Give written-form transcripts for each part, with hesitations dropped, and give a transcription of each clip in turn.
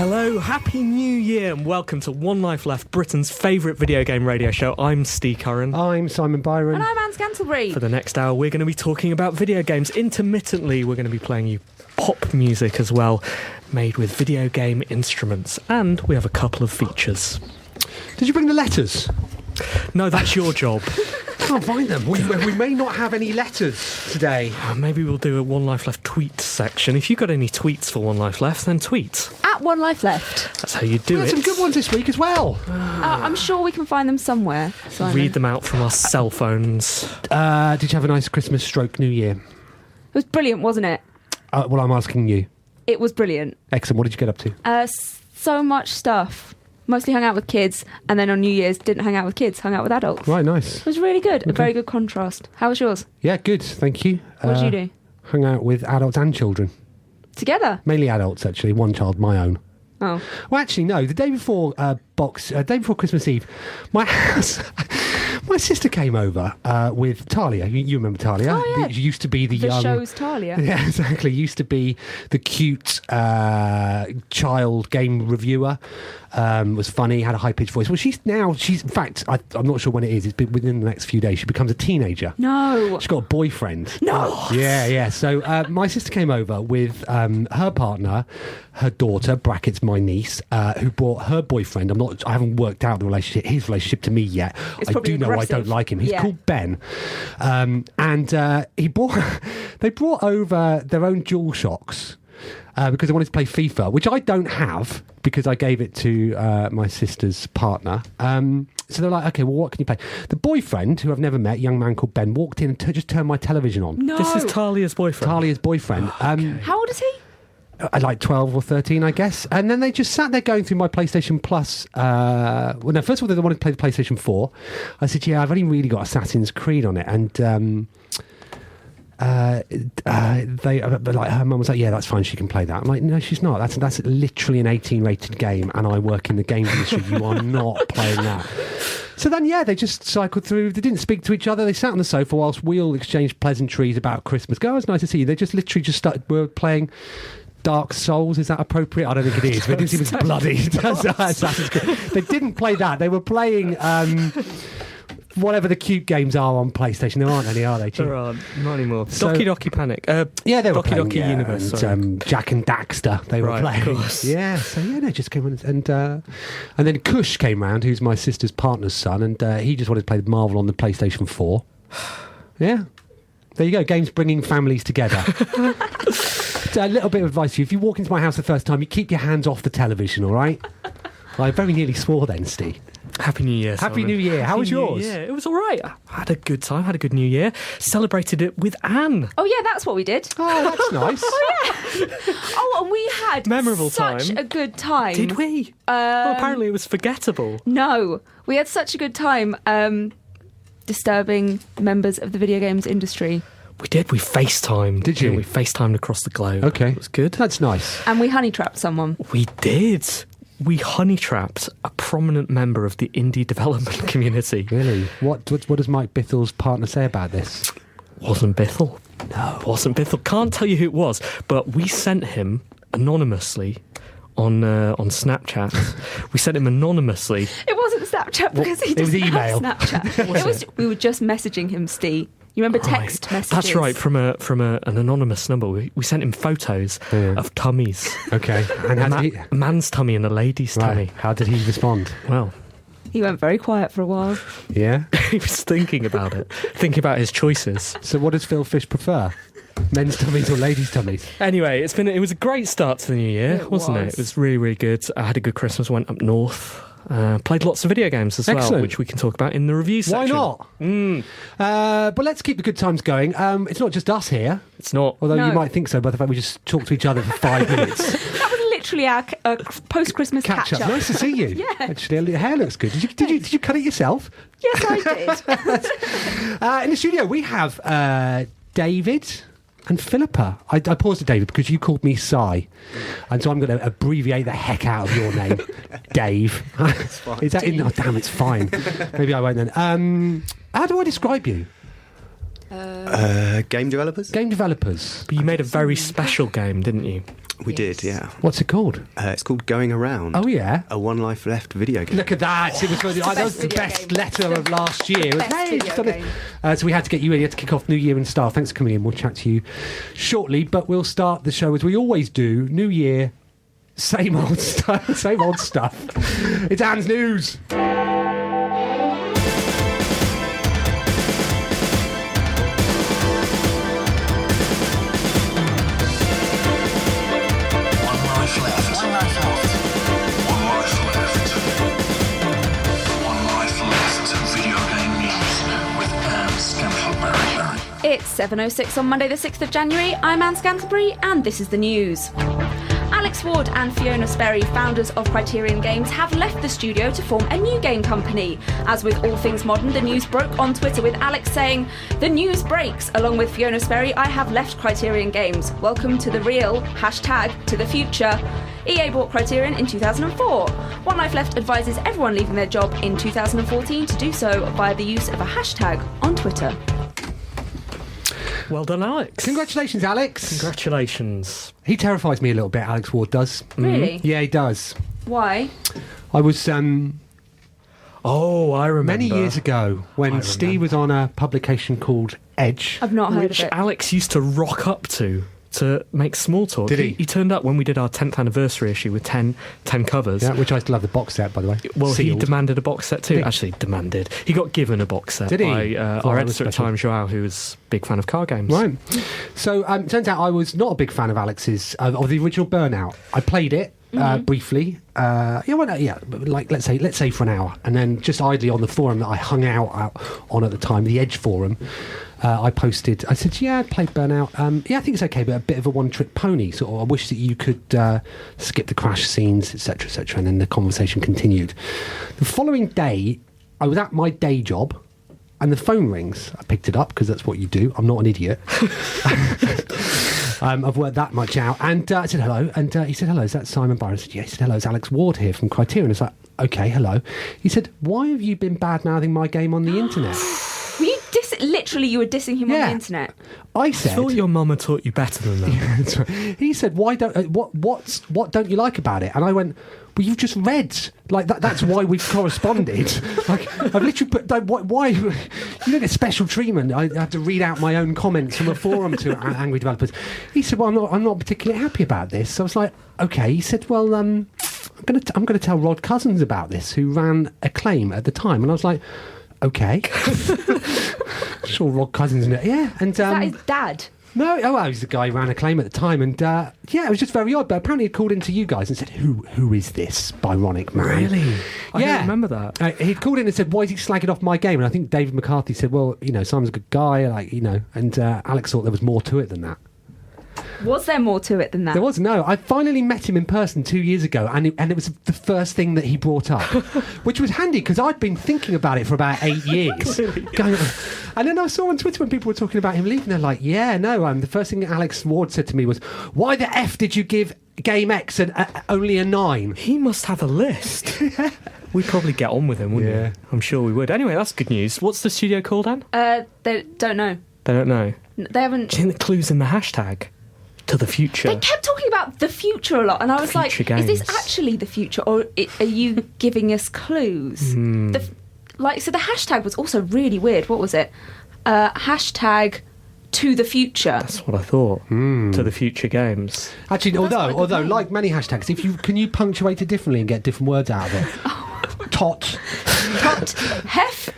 Hello, Happy New Year and welcome to One Life Left, Britain's favourite video game radio show. I'm Steve Curran. I'm Simon Byron. And I'm Ann Scantlebury. For the next hour we're going to be talking about video games. Intermittently we're going to be playing you pop music as well, made with video game instruments. And we have a couple of features. Did you bring the letters? No, that's your job. Can't find them. We may not have any letters today. Maybe we'll do a One Life Left tweets section. If you've got any tweets for One Life Left, then tweet. At One Life Left. That's how you do We had it. some good ones this week as well. I'm sure we can find them somewhere, Simon. Read them out from our cell phones. Did you have a nice Christmas stroke New Year? It was brilliant, wasn't it? Well, I'm asking you. It was brilliant. Excellent. What did you get up to? So much stuff. Mostly hung out with kids, and then on New Year's didn't hang out with kids, hung out with adults. Right, nice. It was really good. Okay. A very good contrast. How was yours? Yeah, good. Thank you. What did you do? Hung out with adults and children. Together? Mainly adults, actually. One child, my own. Oh. Well, actually, no. The day before day before Christmas Eve, my sister came over with Taliah. You remember Taliah? Oh, yeah. She used to be the The young... show's Taliah. Yeah, exactly. Used to be the cute child game reviewer. Was funny, had a high-pitched voice. Well, she's in fact, I'm not sure when it is. It's been within the next few days. She becomes a teenager. No. She's got a boyfriend. No. Yeah. So my sister came over with her partner, her daughter, brackets my niece, who brought her boyfriend. I haven't worked out his relationship to me yet. It's I do know aggressive. I don't like him. He's Yeah. called Ben. And they brought over their own DualShocks. Because they wanted to play FIFA, which I don't have because I gave it to my sister's partner. So they're like, okay, well, what can you play? The boyfriend, who I've never met, a young man called Ben, walked in and just turned my television on. No. This is Taliah's boyfriend. Taliah's boyfriend. How old is he? Like 12 or 13, I guess. And then they just sat there going through my PlayStation Plus. Well, no, first of all, they wanted to play the PlayStation 4. I said, yeah, I've only really got Assassin's Creed on it. And her mum was like, yeah, that's fine, she can play that. I'm like, no, she's not. That's literally an 18 rated game, and I work in the games industry. You are not playing that. So then, yeah, they just cycled through. They didn't speak to each other. They sat on the sofa whilst we all exchanged pleasantries about Christmas. Go, it's nice to see you. They just literally we were playing Dark Souls. Is that appropriate? I don't think it is, but it didn't seem as bloody. Assassin's Creed. They didn't play that. They were playing whatever the cute games are on PlayStation. There aren't any, are they? There aren't. Not anymore. So- Doki Doki Panic. Yeah, they were Doki playing, Doki yeah, Universe. and Jack and Daxter. They were Right, playing. of course. Yeah, so yeah, they just came on, and then Kush came round, who's my sister's partner's son, and he just wanted to play Marvel on the PlayStation 4. Yeah, there you go. Games bringing families together. So a little bit of advice for you: if you walk into my house the first time, you keep your hands off the television. All right? I very nearly swore then, Steve. Happy New Year, Happy Simon. New Year. How was yours? Yeah, it was all right. I had a good time, had a good New Year. Celebrated it with Anne. Oh, yeah, that's what we did. Oh, that's nice. Oh, and we had Memorable such time. a good time. Did we? Well, apparently it was forgettable. No, we had such a good time disturbing members of the video games industry. We did. We FaceTimed. Did you? We FaceTimed across the globe. Okay. It was good. That's nice. And we honey-trapped someone. We did. We honey-trapped a prominent member of the indie development community. Really? What does Mike Bithel's partner say about this? Wasn't Bithell. No. Wasn't Bithell. Can't tell you who it was, but we sent him anonymously on Snapchat. We sent him anonymously. It wasn't Snapchat because he it was doesn't email. have Snapchat. We were just messaging him, Steve. You remember text messages? That's right, from an anonymous number. We sent him photos of tummies. Okay. And A man's tummy and a lady's tummy. Right. How did he respond? Well, He went very quiet for a while. Yeah? he was thinking about it, thinking about his choices. So what does Phil Fish prefer? Men's tummies or ladies' tummies? Anyway, it was a great start to the new year, wasn't it? It was really, really good. I had a good Christmas, went up north. Played lots of video games as well, Excellent. which we can talk about in the review section. Why not? But let's keep the good times going. It's not just us here, It's not. although No. you might think so by the fact we just talked to each other for 5 minutes. That was literally our post-Christmas Catch up. catch-up. Nice to see you. Yeah. Actually, your hair looks good. Did you cut it yourself? Yes, I did. In the studio, we have David and Philippa. I paused at David because you called me Si, and so I'm going to abbreviate the heck out of your name, Dave. Is that in? Oh, damn, it's fine. Maybe I won't then. How do I describe you? Game developers? Game developers. But you made a very special game, didn't you? We did, yeah. What's it called? It's called Going Around. Oh yeah. A One Life Left video game. Look at that! It was that was the video best game. letter of last year. It was, Best hey, it's video done it. game. So we had to get you in. You had to kick off New Year in style. Thanks for coming in. We'll chat to you shortly, but we'll start the show as we always do. New Year, same old stuff. Same old stuff. It's Ann's news. Video game news with Ann Scantlebury-starring. It's 7:06 on Monday the 6th of January. I'm Ann Scantlebury and this is the news. Alex Ward and Fiona Sperry, founders of Criterion Games, have left the studio to form a new game company. As with all things modern, the news broke on Twitter with Alex saying, "The news breaks. Along with Fiona Sperry, I have left Criterion Games. Welcome to the real, #to the future." EA bought Criterion in 2004. One Life Left advises everyone leaving their job in 2014 to do so via the use of a hashtag on Twitter. Well done, Alex. Congratulations, Alex. Congratulations. He terrifies me a little bit. Alex Ward does. Really? Yeah, he does. Why? I was Oh, I remember. many years ago when I Steve was on a publication called Edge. I've not heard Which of it. Alex used to rock up to make small talk. Did he? He turned up when we did our 10th anniversary issue with 10 covers. Yeah, which I still have the box set, by the way. Well, he Sealed. demanded a box set too. Did he? Actually, demanded. He got given a box set Did he? by Thought our that was editor at special. the time, Joao, who was a big fan of car games. Right. So, turns out I was not a big fan of Alex's, of the original Burnout. I played it briefly. Like let's say for an hour, and then just idly on the forum that I hung out on at the time, the Edge forum. I posted. I said, "Yeah, I played Burnout. I think it's okay, but a bit of a one-trick pony. Sort of. I wish that you could skip the crash scenes, etc., etc." And then the conversation continued. The following day, I was at my day job, and the phone rings. I picked it up because that's what you do. I'm not an idiot. I've worked that much out, and I said hello, and he said hello. Is that Simon Byron? I said yes. He said hello. It's Alex Ward here from Criterion. I was like, okay, hello. He said, why have you been bad-mouthing my game on the internet? Were you literally you were dissing him on Yeah. the internet? I I said. thought your mama taught you better than that. That's right. He said, "Why don't what don't you like about it?" And I went, "Well, you've just read like that. That's why we've corresponded. Like I've literally put why you don't get special treatment. I had to read out my own comments from a forum to angry developers." He said, "Well, I'm not particularly happy about this." So I was like, "Okay." He said, "Well, I'm gonna tell Rod Cousins about this, who ran Acclaim at the time." And I was like, "Okay." Sure, Rod Cousins, yeah, and Is that his dad? no, he's the guy who ran Acclaim at the time, and it was just very odd. But apparently, he called into you guys and said, "Who is this Byronic man?" Really? I Yeah. don't remember that. He'd called in and said, "Why is he slagging off my game?" And I think David McCarthy said, "Well, Simon's a good guy, and Alex thought there was more to it than that." Was there more to it than that? There was no. I finally met him in person 2 years ago, and it was the first thing that he brought up, which was handy because I'd been thinking about it for about 8 years. And then I saw on Twitter when people were talking about him leaving, they're like, "Yeah, no." The first thing Alex Ward said to me was, "Why the f did you give Game X only a 9?" He must have a list. We'd probably get on with him, wouldn't Yeah. we? I'm sure we would. Anyway, that's good news. What's the studio called, Anne? They don't know. They don't know. They haven't. Do you think the clue's in the hashtag? To the future. They kept talking about the future a lot, and I was like, Future "Is this games. actually the future, or are you giving us clues?" Hmm. So the hashtag was also really weird. What was it? Hashtag to the future. That's what I thought. To the future games. Actually, what I although mean. like many hashtags, can you punctuate it differently and get different words out of it? Tot. Tot hef.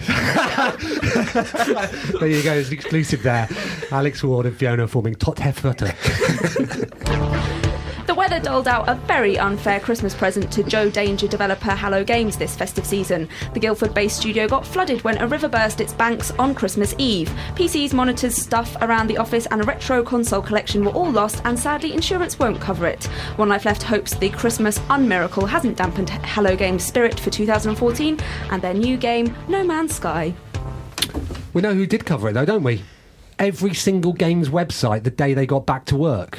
There you go, it's an exclusive there. Alex Ward and Fiona forming Tot Heffutter. The The weather doled out a very unfair Christmas present to Joe Danger developer Hello Games this festive season. The Guildford-based studio got flooded when a river burst its banks on Christmas Eve. PCs, monitors, stuff around the office and a retro console collection were all lost, and sadly insurance won't cover it. One Life Left hopes the Christmas unmiracle hasn't dampened Hello Games' spirit for 2014 and their new game, No Man's Sky. We know who did cover it, though, don't we? Every single game's website the day they got back to work.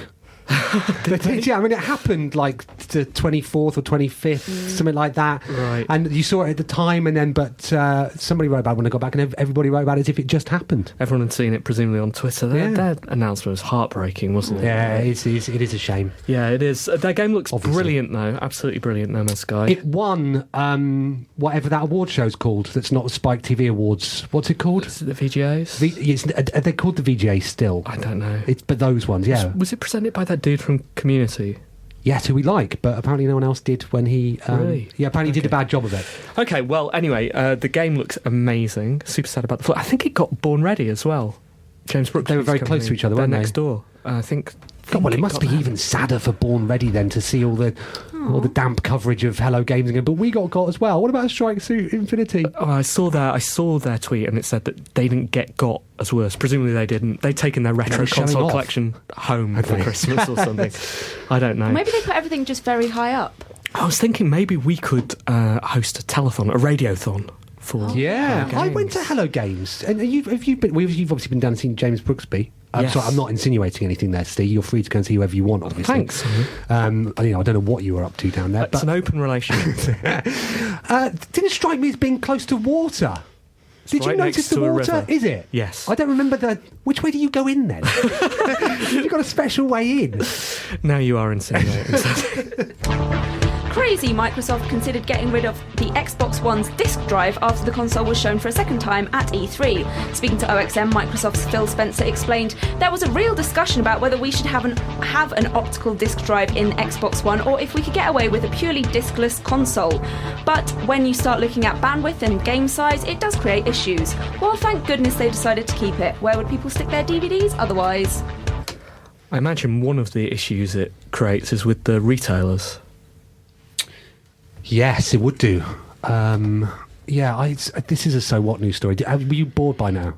Yeah, I mean, it happened like the 24th or 25th, something like that. Right. And you saw it at the time, and then, but somebody wrote about it when they got back, and everybody wrote about it as if it just happened. Everyone had seen it, presumably, on Twitter. Their announcement was heartbreaking, wasn't it? Yeah, it is a shame. Yeah, it is. Their game looks Obviously. brilliant, though. Absolutely brilliant, No Man's Sky. It won whatever that award show's called. That's not the Spike TV Awards. What's it called? Is it the VGAs? Are they called the VGA still? I don't know. But those ones, yeah. Was it presented by that dude from Community? Yes, who we like, but apparently no one else did when he... Really? Yeah, apparently he did a bad job of it. Okay, well, anyway, the game looks amazing. Super sad about the flood. I think it got Born Ready as well. James Brooks. They were very close to each other, weren't they? Next door. I think... God, well, it must got be that. even sadder for Born Ready then to see all the damp coverage of Hello Games again. But we got as well. What about Strike Suit Infinity? Oh, I saw their tweet, and it said that they didn't get got as worse. Presumably they didn't. They'd taken their retro They were showing console off. collection home Okay. for Christmas or something. I don't know. Maybe they put everything just very high up. I was thinking maybe we could host a telethon, a radiothon for. Yeah, Hello I Games. went to Hello Games, and you've obviously been down and seen James Brooksby. Yes. So I'm not insinuating anything there, Steve. You're free to go and see whoever you want, obviously. Thanks. I don't know what you were up to down there. It's an open relationship. Didn't strike me as being close to water. Did right you notice next the to a water? river. Is it? Yes. I don't remember which way do you go in then? You've got a special way in. Now you are insinuating. Crazy, Microsoft considered getting rid of the Xbox One's disk drive after the console was shown for a second time at E3. Speaking to OXM, Microsoft's Phil Spencer explained, "There was a real discussion about whether we should have an optical disk drive in Xbox One or if we could get away with a purely diskless console. But when you start looking at bandwidth and game size, it does create issues. Well, thank goodness they decided to keep it. Where would people stick their DVDs otherwise?" I imagine one of the issues it creates is with the retailers. Yes, it would do. This is a so what news story. Were you bored by now?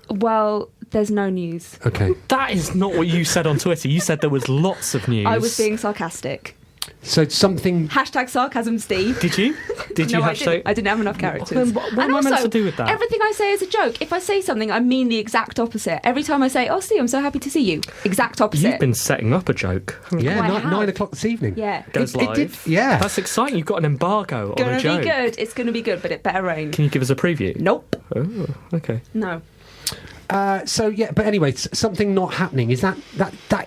Well, there's no news. Okay. That is not what you said on Twitter. You said there was lots of news. I was being sarcastic. So something... Hashtag sarcasm, Steve. Did you? Did No, you I have didn't. I didn't have enough characters. Then what And am I meant also, to do with that? everything I say is a joke. If I say something, I mean the exact opposite. Every time I say, "Oh, Steve, I'm so happy to see you," exact opposite. You've been setting up a joke. Yeah, I have. 9 o'clock this evening. Yeah. Goes It live. did, yeah. That's exciting. You've got an embargo on a Gonna joke. be good. It's gonna be good, but it better rain. Can you give us a preview? Nope. Oh, okay. No. But anyway, something not happening. Is that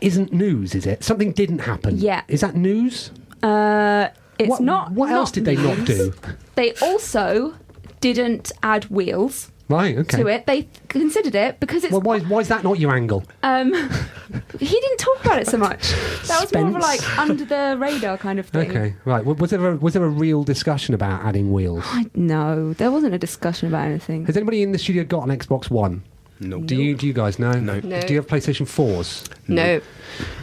isn't news, is it? Something didn't happen. Yeah. Is that news? It's What- not. what else did they not news. do? They also didn't add wheels Right, okay. to it. They considered it because it's. Well, why is that not your angle? He didn't talk about it so much. That was more of a, Spence. like under the radar kind of thing. Okay, right. Was there a real discussion about adding wheels? No, there wasn't a discussion about anything. Has anybody in the studio got an Xbox One? No. Do you guys know? No. No. Do you have PlayStation 4s? No.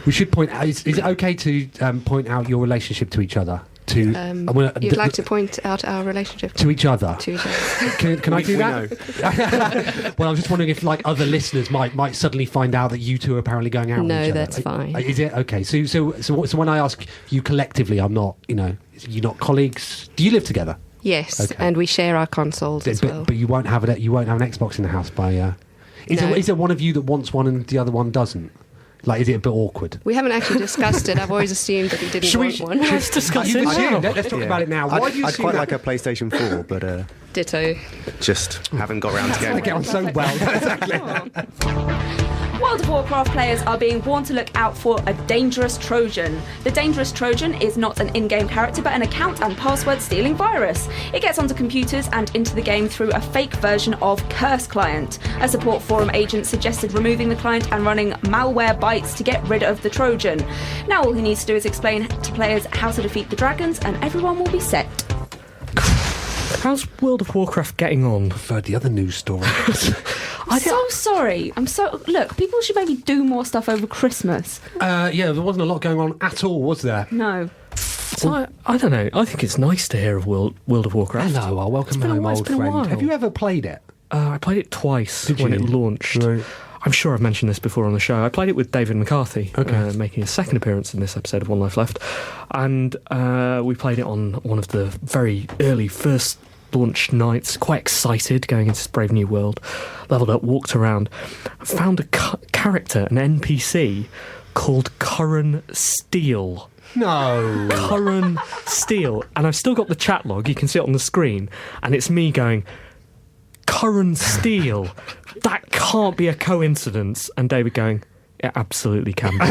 We should point out. Is it okay to point out your relationship to each other? You'd like to point out our relationship to each other. to each other. Can I do We that? Well, I was just wondering if other listeners might suddenly find out that you two are apparently going out. with No, each other. that's fine. Is it okay? So when I ask you collectively, I'm not. You're not colleagues. Do you live together? Yes, Okay. and we share our consoles as well. But you won't have it. You won't have an Xbox in the house by. No. Is there one of you that wants one and the other one doesn't? Like, is it a bit awkward? We haven't actually discussed it. I've always assumed that he didn't want one. Let's discuss You it assumed. now. Let's talk about it now. Why do you I'd assume quite that? like a PlayStation 4, but Ditto. just haven't got around to I getting get one. on so well. World of Warcraft players are being warned to look out for a dangerous Trojan. The dangerous Trojan is not an in-game character but an account and password stealing virus. It gets onto computers and into the game through a fake version of Curse Client. A support forum agent suggested removing the client and running malware bytes to get rid of the Trojan. Now all he needs to do is explain to players how to defeat the dragons and everyone will be set. How's World of Warcraft getting on? Preferred the other news story. I'm so sorry. Look, people should maybe do more stuff over Christmas. Yeah, there wasn't a lot going on at all, was there? No. So I don't know. I think it's nice to hear of World of Warcraft. Hello, I'll welcome home, old friend. Have you ever played it? I played it twice Did when you? it launched. Right. I'm sure I've mentioned this before on the show. I played it with David McCarthy, making a second appearance in this episode of One Life Left. And we played it on one of the very early first launch nights, quite excited, going into this brave new world. Leveled up, walked around, found a character, an NPC, called Curran Steele. No. Curran Steele. And I've still got the chat log, you can see it on the screen, and it's me going, Curran Steele, that can't be a coincidence. And David going, it absolutely can be.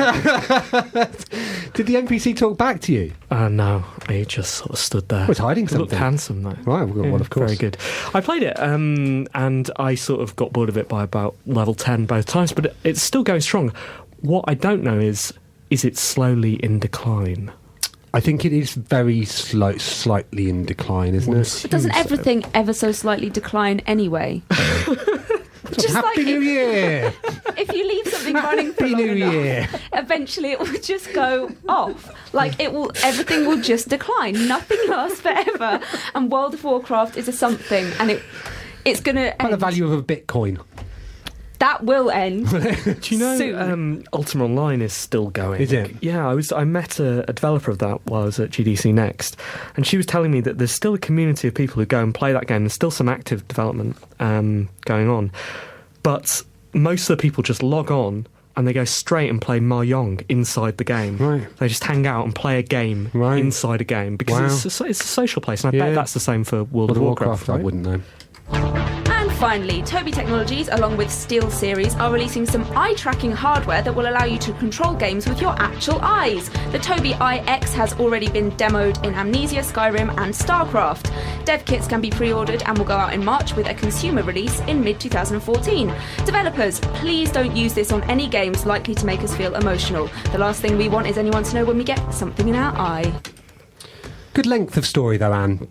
Did the NPC talk back to you? No, he just sort of stood there. Was hiding He looked something. handsome though. Right, well, of course. Very good. I played it, and I sort of got bored of it by about level 10 both times, but it's still going strong. What I don't know is it slowly in decline? I think it is very slightly in decline, isn't it? But doesn't everything ever so slightly decline anyway? Just Happy New Year! If you leave something running for Happy long New enough, Year! eventually it will just go off. Like everything will just decline. Nothing lasts forever. And World of Warcraft is a something, and it's going to About end. the value of a Bitcoin. That will end. Do you know soon. Ultima Online is still going? Is it? Yeah, I met a developer of that while I was at GDC Next, and she was telling me that there's still a community of people who go and play that game. There's still some active development going on, but most of the people just log on and they go straight and play Mahjong inside the game. Right. They just hang out and play a game inside a game because it's a social place, and I bet that's the same for World of Warcraft. I wouldn't know. And finally, Tobii Technologies, along with Steel Series, are releasing some eye tracking hardware that will allow you to control games with your actual eyes. The Tobii Eye X has already been demoed in Amnesia, Skyrim and StarCraft. Dev kits can be pre-ordered and will go out in March with a consumer release in mid-2014. Developers, please don't use this on any games likely to make us feel emotional. The last thing we want is anyone to know when we get something in our eye. Good length of story, though, Anne.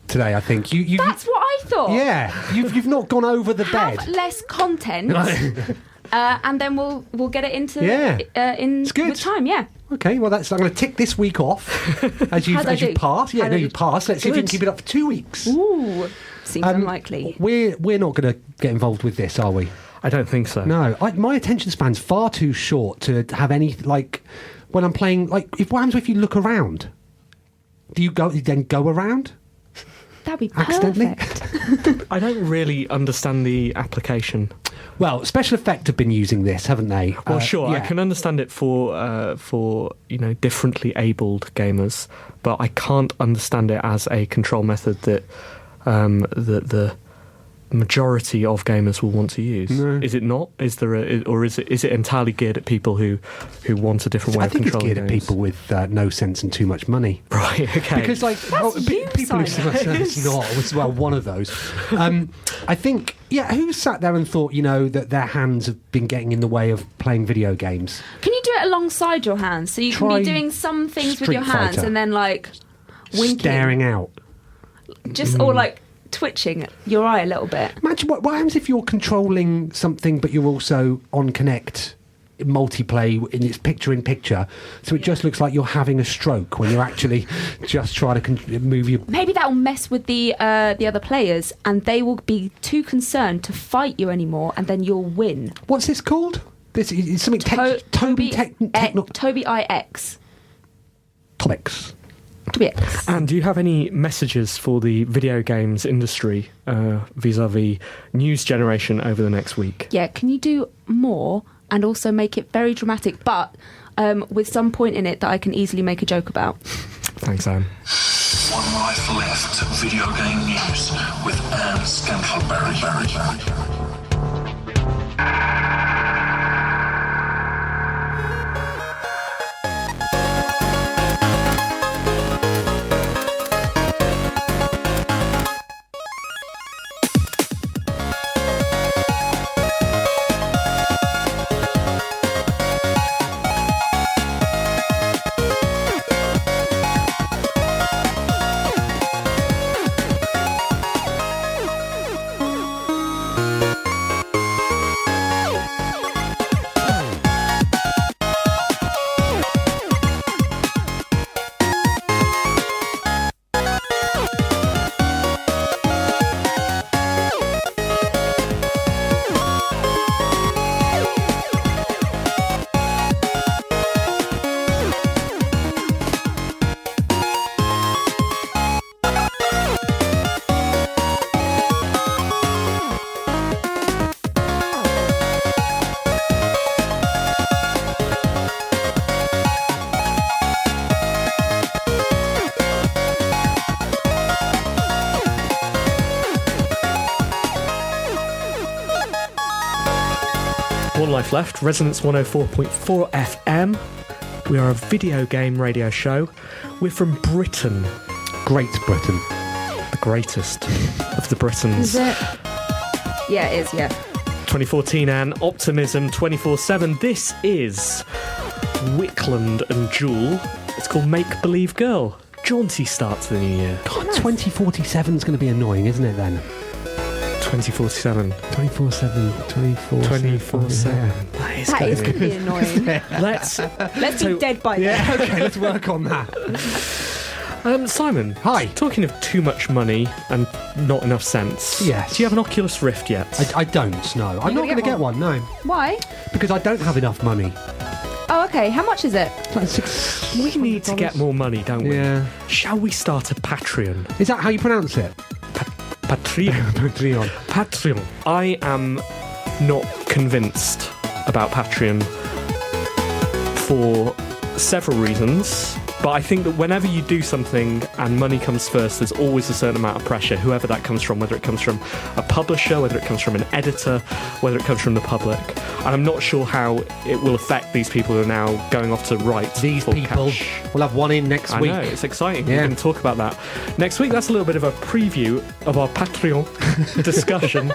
Today, I think you. That's what I thought. Yeah, you've not gone over the Have bed. less content, and then we'll get it into It's good. with time. Yeah. Okay, well, I'm going to tick this week off as you pass. Yeah, you pass. Let's see if you can keep it up for 2 weeks. Ooh, seems unlikely. We're not going to get involved with this, are we? I don't think so. No, my attention span's far too short to have any when I'm playing. What happens if you look around? Do you then go around? That'd be Accidentally? perfect. I don't really understand the application. Well, Special Effect have been using this, haven't they? Well, sure, yeah. I can understand it for differently abled gamers, but I can't understand it as a control method that the majority of gamers will want to use. No. Is it not? Is there is it entirely geared at people who want a different way of controlling it's geared games? at people with no sense and too much money. Right, okay. Because people who it's not. It's one of those. I think who sat there and thought that their hands have been getting in the way of playing video games? Can you do it alongside your hands? So you can be doing some things with your hands Fighter. and then winking, Staring out. or twitching your eye a little bit. Imagine what happens if you're controlling something but you're also on Connect multiplay and it's picture in picture, so it just looks like you're having a stroke when you're actually just trying to move your... Maybe that'll mess with the other players and they will be too concerned to fight you anymore, and then you'll win. What's this called? This is something... Tobii Eye X. Topics. And do you have any messages for the video games industry vis-a-vis news generation over the next week? Yeah, can you do more and also make it very dramatic, but with some point in it that I can easily make a joke about? Thanks, Anne. One Life Left video game news with Ann Scantlebury-starring. One Life Left, Resonance 104.4 FM. We are a video game radio show. We're from Britain. Great Britain. The greatest of the Britons. Is it? Yeah, it is, yeah. 2014 and Optimism 24/7. This is Wickland and Jewel. It's called Make Believe Girl. Jaunty start to the new year. God, 2047 is going to be annoying, isn't it then? 2047. 24/7. 24/7. That is going to be annoying. Let's be dead by then. Yeah, okay, let's work on that. Simon. Hi. Talking of too much money and not enough sense. Yes. Do you have an Oculus Rift yet? I don't, no. I'm not going to get one, no. Why? Because I don't have enough money. Oh, okay. How much is it? It's like We need to get more money, don't we? Yeah. Shall we start a Patreon? Is that how you pronounce it? Patreon. Patreon. Patreon. I am not convinced about Patreon for several reasons. But I think that whenever you do something and money comes first, there's always a certain amount of pressure, whoever that comes from, whether it comes from a publisher, whether it comes from an editor, whether it comes from the public. And I'm not sure how it will affect these people who are now going off to write. These people. Cash. We'll have one in next week. I know, it's exciting. Yeah. We're going to talk about that next week. That's a little bit of a preview of our Patreon discussion.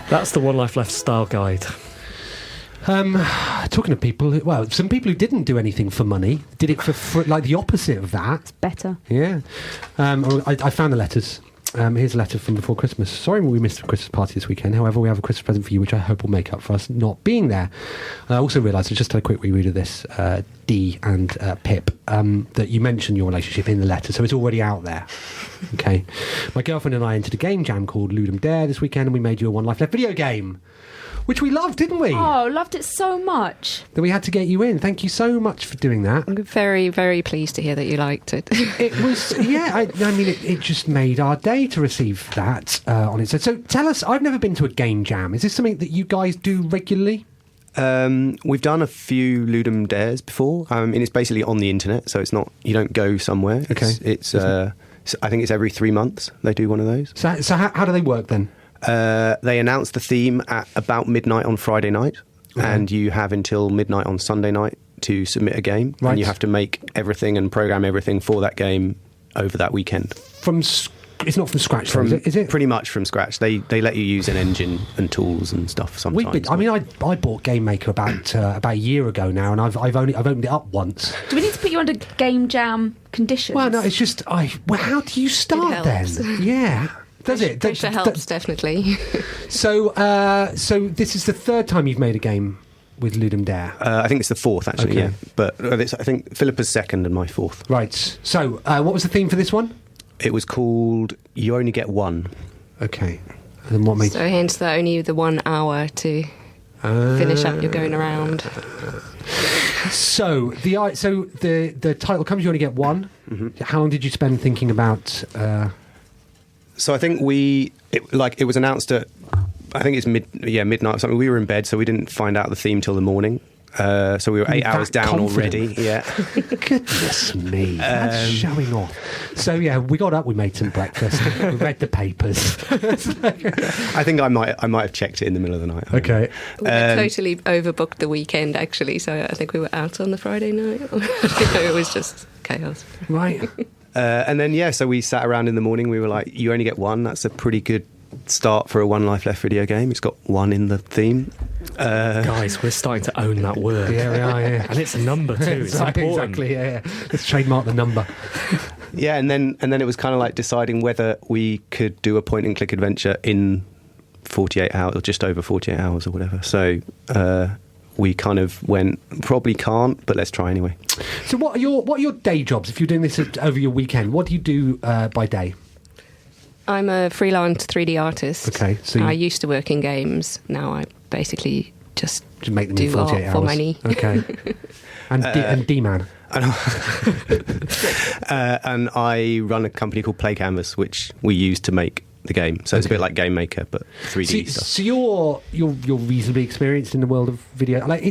That's the One Life Left style guide. Talking of people, some people who didn't do anything for money did it for like the opposite of that. It's better. Yeah. I found the letters. Here's a letter from before Christmas. Sorry we missed the Christmas party this weekend. However, we have a Christmas present for you, which I hope will make up for us not being there. I also realised, I just had a quick reread of this, Dee and Pip, that you mentioned your relationship in the letter, so it's already out there. Okay. My girlfriend and I entered a game jam called Ludum Dare this weekend, and we made you a One Life Left video game. Which we loved, didn't we? Oh, loved it so much. That we had to get you in. Thank you so much for doing that. I'm very, very pleased to hear that you liked it. It was, yeah, I mean, it just made our day to receive that on it. So tell us, I've never been to a game jam. Is this something that you guys do regularly? We've done a few Ludum Dares before. I mean, it's basically on the internet, so it's not, you don't go somewhere. Okay. It's I think it's every 3 months they do one of those. So how do they work then? They announce the theme at about midnight on Friday night, and you have until midnight on Sunday night to submit a game, right. And you have to make everything and program everything for that game over that weekend. It's not from scratch, is it? Pretty much from scratch. They let you use an engine and tools and stuff sometimes. I bought Game Maker about a year ago now, and I've opened it up once. Do we need to put you under game jam conditions? Well, no, it's just how do you start then? Yeah. Does it? Pressure helps, definitely. So this is the third time you've made a game with Ludum Dare? I think it's the fourth, actually, okay. Yeah. But I think Philippa's second and my fourth. Right. So what was the theme for this one? It was called You Only Get One. Okay. And what made... So hence that only the 1 hour to finish up your Going Around. So the title comes, You Only Get One. Mm-hmm. How long did you spend thinking about... So I think it was announced at, I think it's midnight or something. We were in bed, so we didn't find out the theme till the morning. So we were 8 hours down already. Yeah. Goodness me, that's showing off. So yeah, we got up, we made some breakfast, we read the papers. I think I might have checked it in the middle of the night. Okay. We totally overbooked the weekend, actually. So I think we were out on the Friday night. It was just chaos. Right. And then, so we sat around in the morning. We were like, you only get one. That's a pretty good start for a One Life Left video game. It's got one in the theme. Guys, we're starting to own that word. Yeah, we are, yeah. And it's a number, too. It's important. Exactly, yeah. Let's trademark the number. Yeah, and then it was kind of like deciding whether we could do a point-and-click adventure in 48 hours, or just over 48 hours or whatever. So... we kind of went, probably can't, but let's try anyway. So what are your day jobs? If you're doing this over your weekend, what do you do by day? I'm a freelance 3D artist. Okay, so I used to work in games. Now I basically just make them do in 48 art hours for money. Okay. And D-Man. And I run a company called Play Canvas, which we use to make the game. So it's a bit like Game Maker, but 3D stuff. So you're reasonably experienced in the world of video. Like,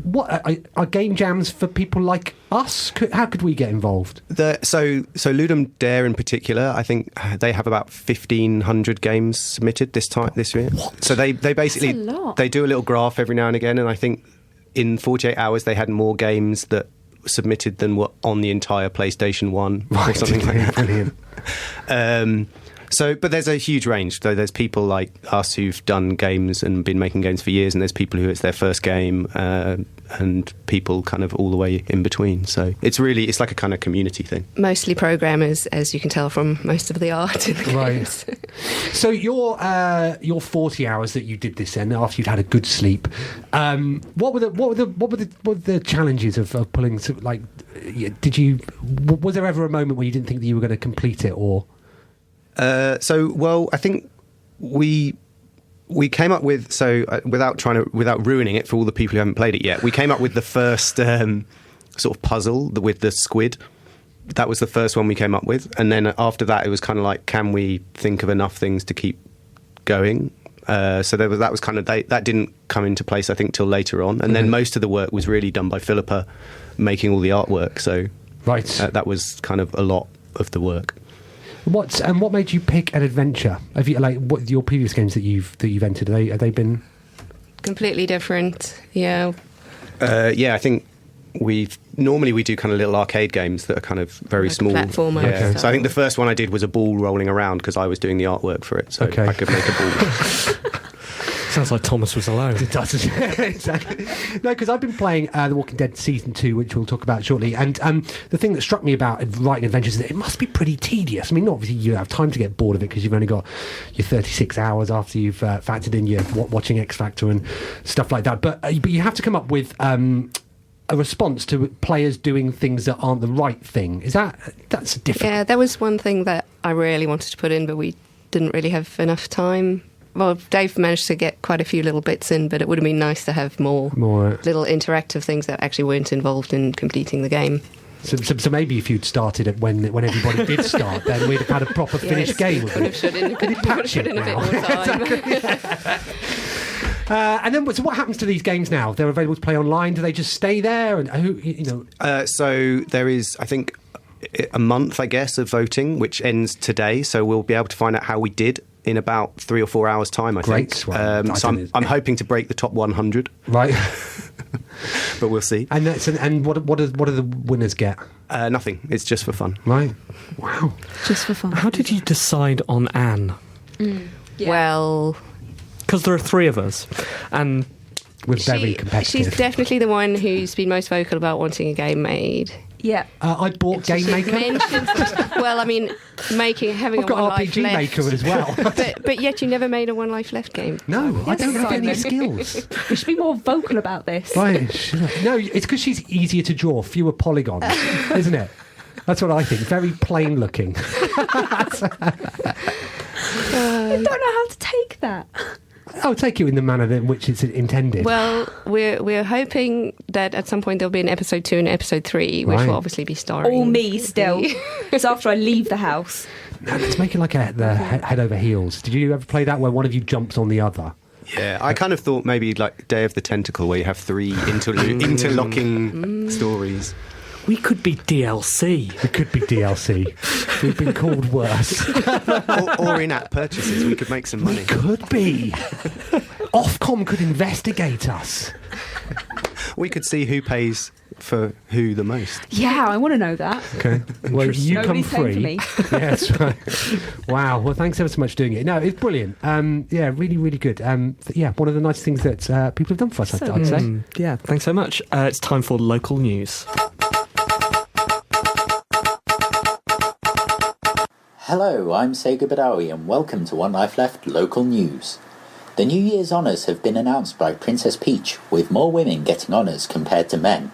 what are game jams for people like us? How could we get involved? So Ludum Dare in particular, I think they have about 1,500 games submitted this year. What? So they basically That's a lot. they do a little graph every now and again, and I think in 48 hours they had more games that submitted than were on the entire PlayStation 1 or something like that. Brilliant. But there's a huge range. So there's people like us who've done games and been making games for years, and there's people who it's their first game, and people kind of all the way in between. So it's like a kind of community thing. Mostly programmers, as you can tell from most of the art in the games. So your 40 hours that you did this then, after you'd had a good sleep, what were the challenges of pulling? Like, was there ever a moment where you didn't think that you were going to complete it, or? I think we came up with, without ruining it for all the people who haven't played it yet, we came up with the first sort of puzzle with the squid. That was the first one we came up with, and then after that it was kind of like, can we think of enough things to keep going? That didn't come into place, I think, till later on, and then most of the work was really done by Philippa, making all the artwork. So that was kind of a lot of the work. What made you pick an adventure? Have you what your previous games that you've entered? Have they been completely different? Yeah. I think we do kind of little arcade games that are kind of very like small. Platformer. Yeah. Okay. So I think the first one I did was a ball rolling around because I was doing the artwork for it, so I could make a ball. Sounds like Thomas was alone. It does. Exactly. No, because I've been playing The Walking Dead Season 2, which we'll talk about shortly, and the thing that struck me about writing adventures is that it must be pretty tedious. I mean, obviously you have time to get bored of it because you've only got your 36 hours after you've factored in your watching X Factor and stuff like that, but you have to come up with a response to players doing things that aren't the right thing. That's difficult? Yeah, that was one thing that I really wanted to put in, but we didn't really have enough time. Well, Dave managed to get quite a few little bits in, but it would have been nice to have more little interactive things that actually weren't involved in completing the game. So maybe if you'd started it when everybody did start, then we'd have had a proper finished game. Could have put in a bit more time. And then, so what happens to these games now? They're available to play online. Do they just stay there? And so there is, I think, a month, I guess, of voting, which ends today. So we'll be able to find out how we did in about 3 or 4 hours' time, I think. So I'm hoping to break the top 100. Right. But we'll see. And what do the winners get? Nothing. It's just for fun. Right. Wow. Just for fun. How did you decide on Anne? Yeah. Well, because there are 3 of us, and we're very competitive. She's definitely the one who's been most vocal about wanting a game made. Yeah. I bought Game Maker. Well, I mean, having I've got a One Life RPG Left. Maker as well. but yet you never made a One Life Left game. No, I don't have any skills. We should be more vocal about this. Right. No, it's because she's easier to draw, fewer polygons, isn't it? That's what I think. Very plain looking. I don't know how to take that. I'll take you in the manner in which it's intended. Well, we're hoping that at some point there'll be an episode 2 and episode 3, which will obviously be starring all me still. It's after I leave the house. No, let's make it like the head over heels. Did you ever play that where one of you jumps on the other? Yeah, I kind of thought maybe like Day of the Tentacle, where you have 3 interlocking stories. we could be DLC. We could be DLC. We've been called worse. or in-app purchases. We could make some money. We could be. Ofcom could investigate us. We could see who pays for who the most. Yeah, I want to know that. Okay. Well, you Nobody's come paying free. for me. Yeah, that's right. Wow. Well, thanks ever so much for doing it. No, it's brilliant. Yeah, really, really good. Yeah, one of the nice things that people have done for us, I'd say. Yeah, thanks so much. It's time for local news. Hello, I'm Sega Badawi and welcome to One Life Left Local News. The New Year's honours have been announced by Princess Peach, with more women getting honours compared to men.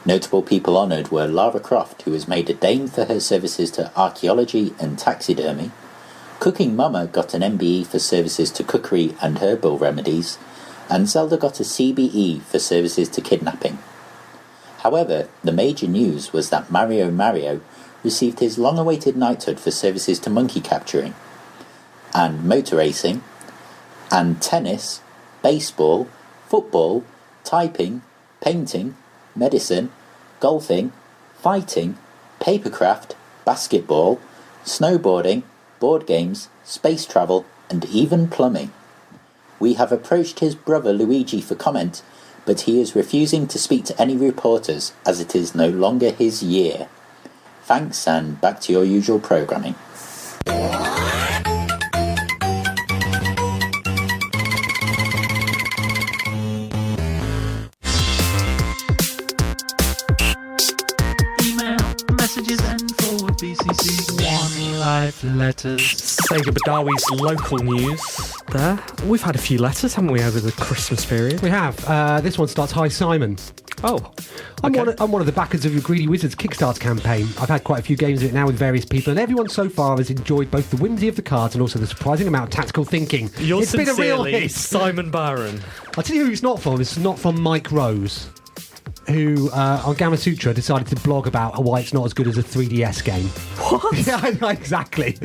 Notable people honoured were Lara Croft, who was made a Dame for her services to archaeology and taxidermy. Cooking Mama got an MBE for services to cookery and herbal remedies, and Zelda got a CBE for services to kidnapping. However, the major news was that Mario received his long-awaited knighthood for services to monkey capturing. and motor racing, and tennis, baseball, football, typing, painting, medicine, golfing, fighting, papercraft, basketball, snowboarding, board games, space travel, and even plumbing. We have approached his brother Luigi for comment, but he is refusing to speak to any reporters as it is no longer his year. Thanks, and back to your usual programming. Messages and forward BCC One Life letters. Sega Badawi's local news there. We've had a few letters, haven't we, over the Christmas period? We have. This one starts, "Hi Simon. Oh, I'm okay. one of the backers of your Greedy Wizards Kickstarter campaign. I've had quite a few games of it now with various people, and everyone so far has enjoyed both the whimsy of the cards and also the surprising amount of tactical thinking. Yours It's been a real sincerely, hit. Simon Barron. I'll tell you who it's not from. It's not from Mike Rose, who on Gamma Sutra decided to blog about why it's not as good as a 3DS game. What? Yeah, I know, exactly.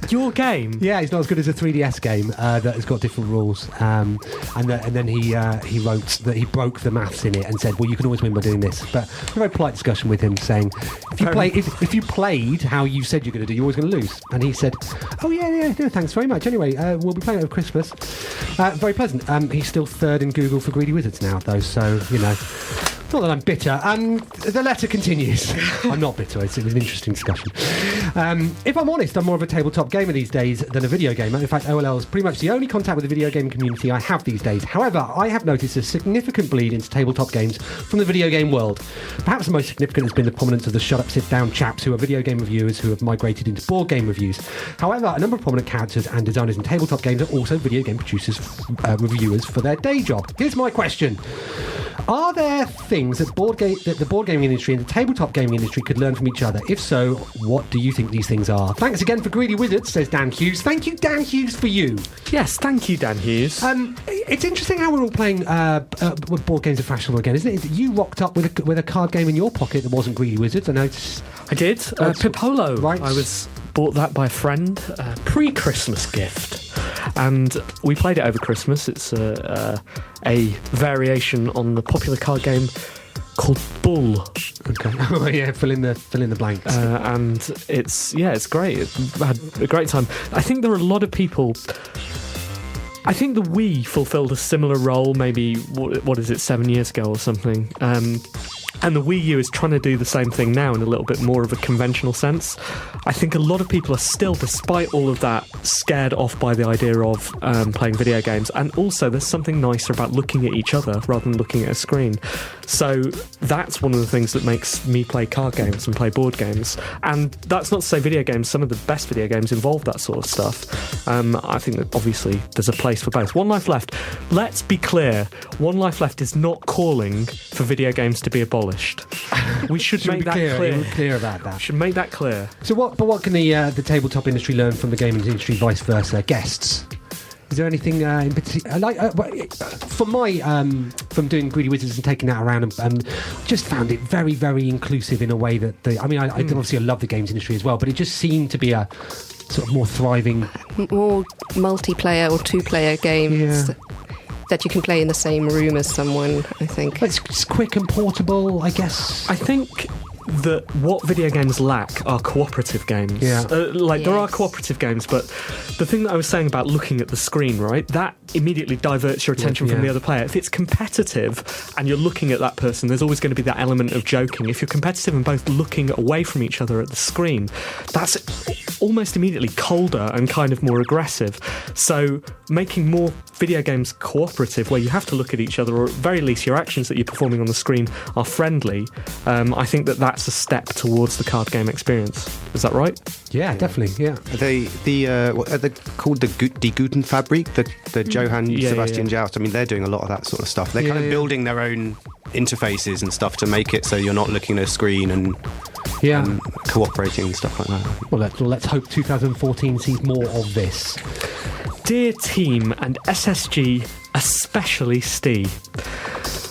Your game? Yeah, it's not as good as a 3DS game that has got different rules. And then he wrote that he broke the maths in it and said, well, you can always win by doing this. But a very polite discussion with him saying, if you played how you said you're going to do, you're always going to lose. And he said, oh, yeah, thanks very much. Anyway, we'll be playing it over Christmas. Very pleasant. He's still third in Google for Greedy Wizards now, though, so, you know. Not that I'm bitter. The letter continues. I'm not bitter. It was an interesting discussion. If I'm honest, I'm more of a tabletop gamer these days than a video gamer. In fact, OLL is pretty much the only contact with the video game community I have these days. However, I have noticed a significant bleed into tabletop games from the video game world. Perhaps the most significant has been the prominence of the shut up, sit down chaps who are video game reviewers who have migrated into board game reviews. However, a number of prominent characters and designers in tabletop games are also video game producers, reviewers for their day job. Here's my question. Are there things that the board gaming industry and the tabletop gaming industry could learn from each other? If so, what do you think these things are? Thanks again for Greedy Wizards, says Dan Hughes. Thank you, Dan Hughes, for you. Yes, thank you, Dan Hughes. It's interesting how we're all playing board games are fashionable again, isn't it? You rocked up with a card game in your pocket that wasn't Greedy Wizards. I noticed. I did. Pipolo. Right. I was bought that by a friend, pre-Christmas gift. And we played it over Christmas. It's a variation on the popular card game called Bull. Okay. Oh yeah, fill in the blanks. And it's great. I had a great time. I think there are a lot of people. I think the Wii fulfilled a similar role, maybe, what is it, 7 years ago or something. And the Wii U is trying to do the same thing now in a little bit more of a conventional sense. I think a lot of people are still, despite all of that, scared off by the idea of playing video games. And also, there's something nicer about looking at each other rather than looking at a screen. So that's one of the things that makes me play card games and play board games. And that's not to say video games, some of the best video games involve that sort of stuff. I think that obviously there's a place for both. One Life Left. Let's be clear. One Life Left is not calling for video games to be abolished. We should make that clear. Clear about that. Should make that clear. So what can the tabletop industry learn from the gaming industry, vice versa? Guests. Is there anything in particular? From doing Greedy Wizards and taking that around, and just found it very, very inclusive in a way that I obviously love the games industry as well, but it just seemed to be a sort of more thriving, more multiplayer or two-player games. Yeah. That you can play in the same room as someone, I think. It's quick and portable, I guess. I think that what video games lack are cooperative games. Yeah. There are cooperative games, but the thing that I was saying about looking at the screen, right, that immediately diverts your attention from the other player. If it's competitive and you're looking at that person, there's always going to be that element of joking. If you're competitive and both looking away from each other at the screen, that's almost immediately colder and kind of more aggressive. So making more video games cooperative, where you have to look at each other, or at the very least your actions that you're performing on the screen are friendly, I think that's a step towards the card game experience. Is that right? Yeah, definitely. Yeah. What are they called? Die Guten Fabrik, the Johann Sebastian Joust. I mean, they're doing a lot of that sort of stuff. They're kind of building their own interfaces and stuff to make it so you're not looking at a screen and cooperating and stuff like that. Well, let's hope 2014 sees more of this. Dear team and SSG, especially Steve,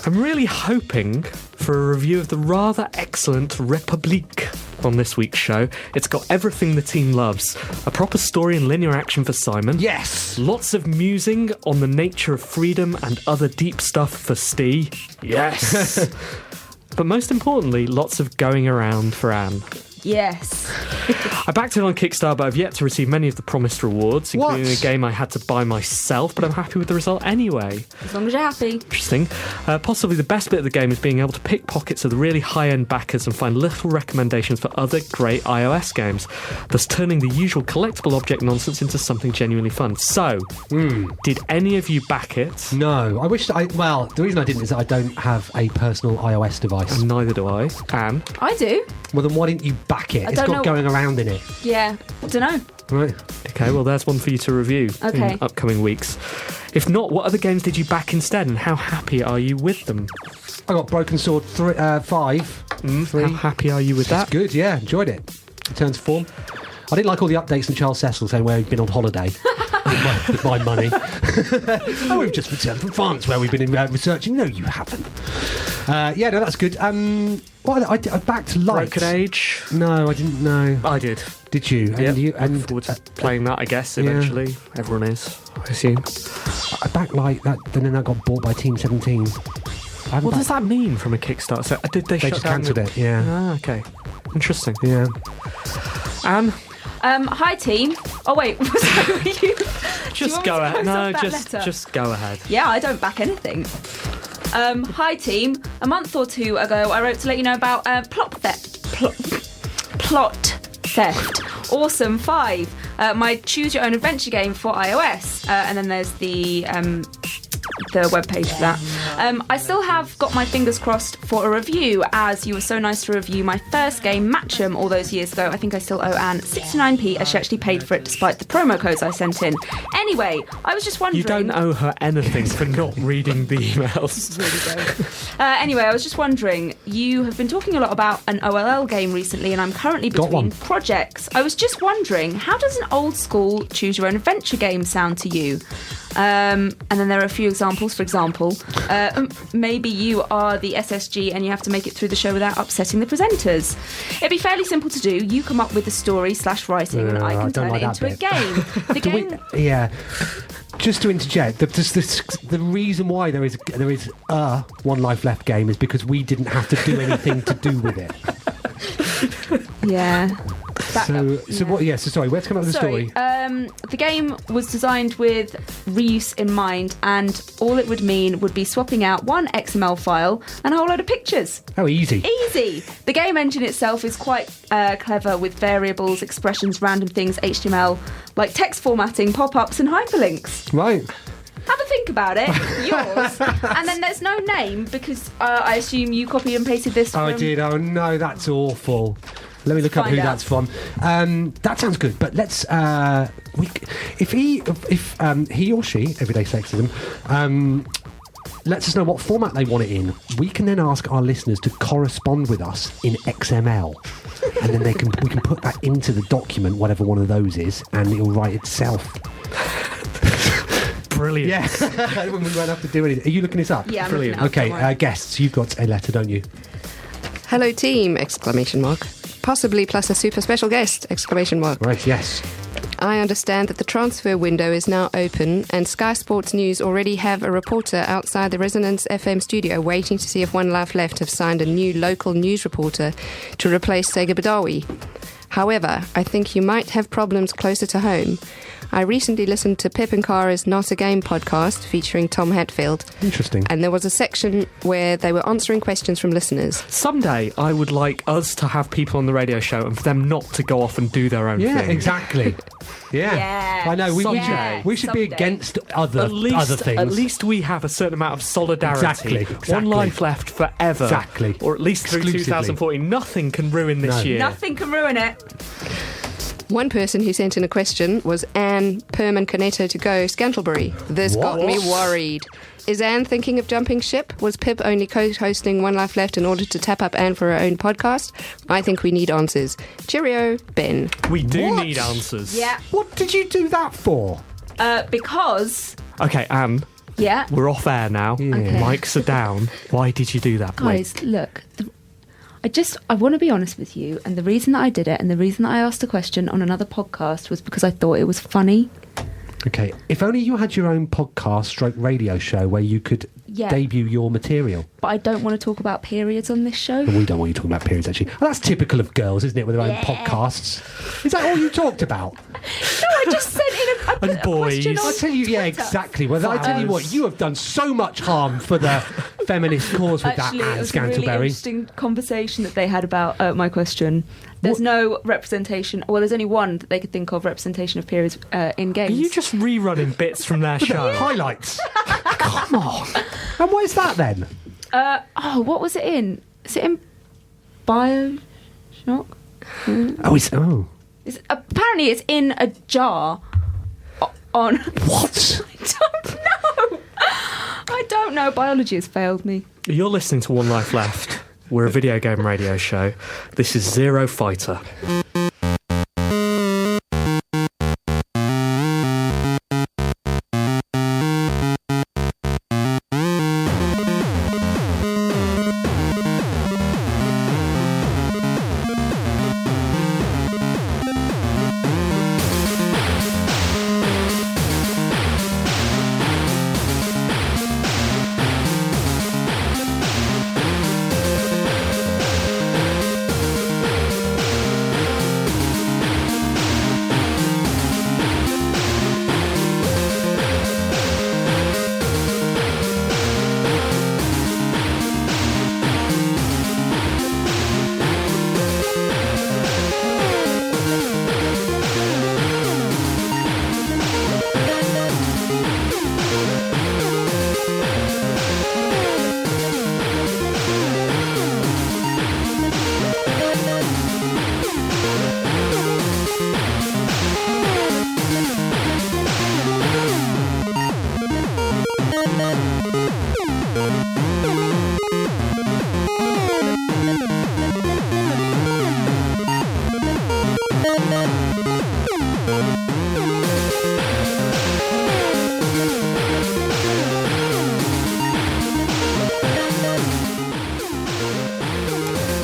I'm really hoping for a review of the rather excellent Republique on this week's show. It's got everything the team loves. A proper story and linear action for Simon. Yes! Lots of musing on the nature of freedom and other deep stuff for Steve. Yes! But most importantly, lots of going around for Anne. Yes. I backed it on Kickstarter, but I've yet to receive many of the promised rewards, including a game I had to buy myself, but I'm happy with the result anyway. As long as you're happy. Interesting. Possibly the best bit of the game is being able to pick pockets of the really high-end backers and find little recommendations for other great iOS games, thus turning the usual collectible object nonsense into something genuinely fun. So, did any of you back it? No. I wish well, the reason I didn't is that I don't have a personal iOS device. And neither do I. Anne? I do. Well, then why didn't you back it? It's don't got know. going around in it. Yeah. I don't know. Right. Okay, well, there's one for you to review Okay. in upcoming weeks. If not, what other games did you back instead, and how happy are you with them? I got Broken Sword 5. 3. How happy are you with that? That's good, yeah. Enjoyed it. Return to form. I didn't like all the updates from Charles Cecil saying where he'd been on holiday with my money. Oh, we've just returned from France where we've been researching. No, you haven't. Yeah, no, that's good. What I backed Light. Broken Age? No, I didn't know. I did. Did you? Yeah, And forward to playing that, I guess, eventually. Everyone is, I assume. I backed Light, then that got bought by Team 17. What does that mean from a Kickstarter? So, did they shut just down cancelled it, yeah. Ah, okay. Interesting. Yeah. Anne? Hi, team. Oh, wait. Was that you? Just go ahead. No, just go ahead. Yeah, I don't back anything. Hi, team. A month or two ago, I wrote to let you know about plot theft. Awesome 5. My choose your own adventure game for iOS. And then there's the webpage for that. I still have got my fingers crossed for a review, as you were so nice to review my first game, Match'em, all those years ago. I think I still owe Anne 69p, as she actually paid for it despite the promo codes I sent in. Anyway, I was just wondering... You don't owe her anything for not reading the emails. Anyway, I was just wondering, you have been talking a lot about an OLL game recently, and I'm currently between projects. I was just wondering, how does an old school choose your own adventure game sound to you? And then there are a few examples. For example, maybe you are the SSG and you have to make it through the show without upsetting the presenters. It'd be fairly simple to do. You come up with the story / writing, and I can turn it into a game. The game. Just to interject, the reason why there is a One Life Left game is because we didn't have to do anything to do with it. Yeah. So sorry, where's come up with the story? The game was designed with reuse in mind, and all it would mean would be swapping out one XML file and a whole load of pictures. Oh, easy. Easy. The game engine itself is quite clever, with variables, expressions, random things, HTML, like text formatting, pop-ups and hyperlinks. Right. Have a think about it. Yours. And then there's no name, because I assume you copied and pasted this from... I did. Oh, no, that's awful. Let me look up who that's from. That sounds good, but let's. If he or she, everyday sexism, lets us know what format they want it in, we can then ask our listeners to correspond with us in XML, and then we can put that into the document, whatever one of those is, and it'll write itself. Brilliant. Yeah, we won't have to do anything. Are you looking this up? Yeah, I'm brilliant. looking Okay, guests, you've got a letter, don't you? Hello, team! ! Possibly plus a super special guest! Right, yes. I understand that the transfer window is now open, and Sky Sports News already have a reporter outside the Resonance FM studio waiting to see if One Life Left have signed a new local news reporter to replace Sega Badawi. However, I think you might have problems closer to home. I recently listened to Pip and Cara's Not a Game podcast featuring Tom Hatfield. Interesting. And there was a section where they were answering questions from listeners. Someday I would like us to have people on the radio show and for them not to go off and do their own thing. Yeah, exactly. Yeah. I know. We should be against other things. At least we have a certain amount of solidarity. Exactly. One Life Left forever. Exactly. Or at least through 2014. Nothing can ruin this year. Nothing can ruin it. One person who sent in a question was Ann Perman-Caneto to go Scantlebury. This got me worried. Is Anne thinking of jumping ship? Was Pip only co-hosting One Life Left in order to tap up Anne for her own podcast? I think we need answers. Cheerio, Ben. We do need answers. Yeah. What did you do that for? Because... Okay, Anne. Yeah? We're off air now. Yeah. Okay. Mics are down. Why did you do that, Guys, look... I want to be honest with you, and the reason that I did it and the reason that I asked a question on another podcast was because I thought it was funny. Okay, if only you had your own podcast / radio show where you could debut your material. But I don't want to talk about periods on this show. And we don't want you talking about periods, actually. Well, that's typical of girls, isn't it, with their own podcasts? Is that all you talked about? No, I just sent in a question on I'll tell you, Twitter. exactly. Well, I tell you what, you have done so much harm for the feminist cause with Actually, that, it Ann was a really Scantlebury. interesting conversation that they had about my question. There's no representation. Well, there's only one that they could think of representation of periods in games. Are you just rerunning bits from their show? Highlights. Come on. And what is that then? What was it in? Is it in Bioshock? Apparently it's in a jar on... What? I don't know. Biology has failed me. You're listening to One Life Left. We're a video game radio show. This is Zero Fighter.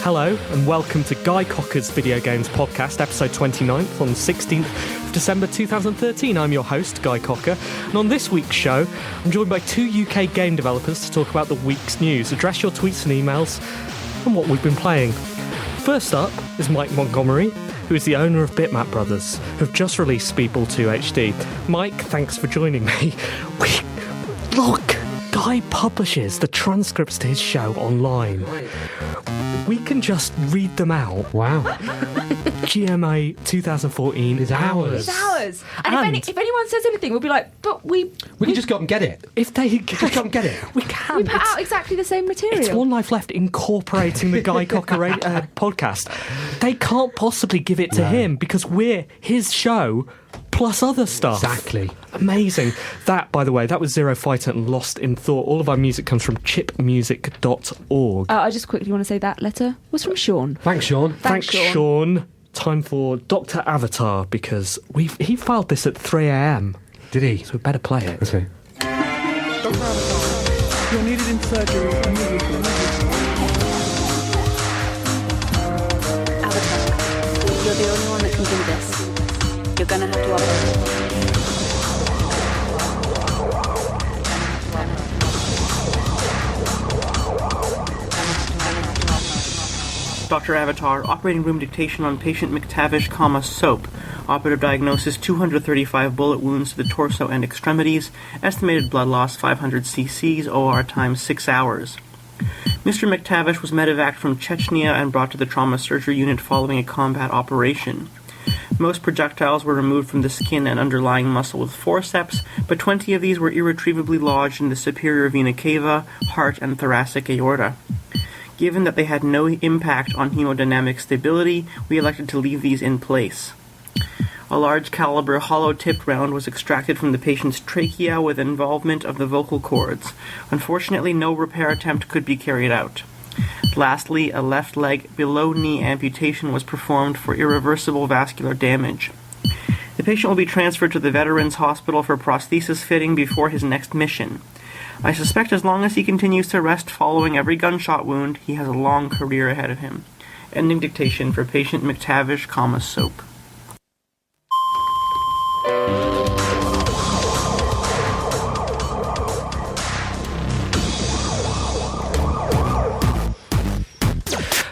Hello and welcome to Guy Cocker's Video Games Podcast, episode 29th on the 16th of December 2013. I'm your host, Guy Cocker, and on this week's show, I'm joined by two UK game developers to talk about the week's news, address your tweets and emails, and what we've been playing. First up is Mike Montgomery, who is the owner of Bitmap Brothers, who have just released Speedball 2 HD. Mike, thanks for joining me. Look, Guy publishes the transcripts to his show online. We can just read them out. Wow. GMA 2014 is ours. It's ours. And if anyone says anything, we'll be like, but we can just go up and get it. If they just go up and get it. We can. We put out exactly the same material. It's One Life Left incorporating the Guy Cocker podcast. They can't possibly give it to him because we're his show plus other stuff. Exactly. Amazing. That, by the way, that was Zero Fighter and Lost in Thought. All of our music comes from chipmusic.org. I just quickly want to say that letter was from Sean. Thanks, Sean. Thanks, Sean. Time for Dr. Avatar, because he filed this at 3 a.m. Did he? So we better play it. Okay. Dr. Avatar, you're needed in surgery immediately. Avatar, you're the only one that can do this. You're gonna have to operate. Dr. Avatar, operating room dictation on patient McTavish, Soap. Operative diagnosis 235 bullet wounds to the torso and extremities. Estimated blood loss 500 cc's, OR time 6 hours. Mr. McTavish was medevaced from Chechnya and brought to the trauma surgery unit following a combat operation. Most projectiles were removed from the skin and underlying muscle with forceps, but 20 of these were irretrievably lodged in the superior vena cava, heart, and thoracic aorta. Given that they had no impact on hemodynamic stability, we elected to leave these in place. A large caliber hollow-tipped round was extracted from the patient's trachea with involvement of the vocal cords. Unfortunately, no repair attempt could be carried out. Lastly, a left leg below knee amputation was performed for irreversible vascular damage. The patient will be transferred to the Veterans Hospital for prosthesis fitting before his next mission. I suspect as long as he continues to rest following every gunshot wound, he has a long career ahead of him. Ending dictation for patient McTavish, Soap.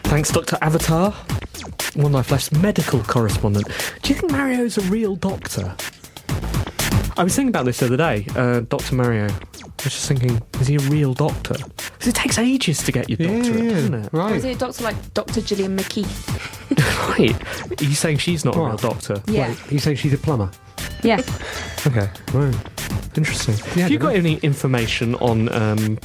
Thanks, Dr. Avatar. One Life Left's medical correspondent. Do you think Mario's a real doctor? I was thinking about this the other day, Dr. Mario. I was just thinking, is he a real doctor? Because it takes ages to get your doctorate, doesn't it? Or Right. is it a doctor like Dr. Gillian McKeith? Right. Are you saying she's not a real doctor? Yeah. Wait, you saying she's a plumber? Yeah. Okay. Right. Interesting. Yeah, Have you I got don't any information on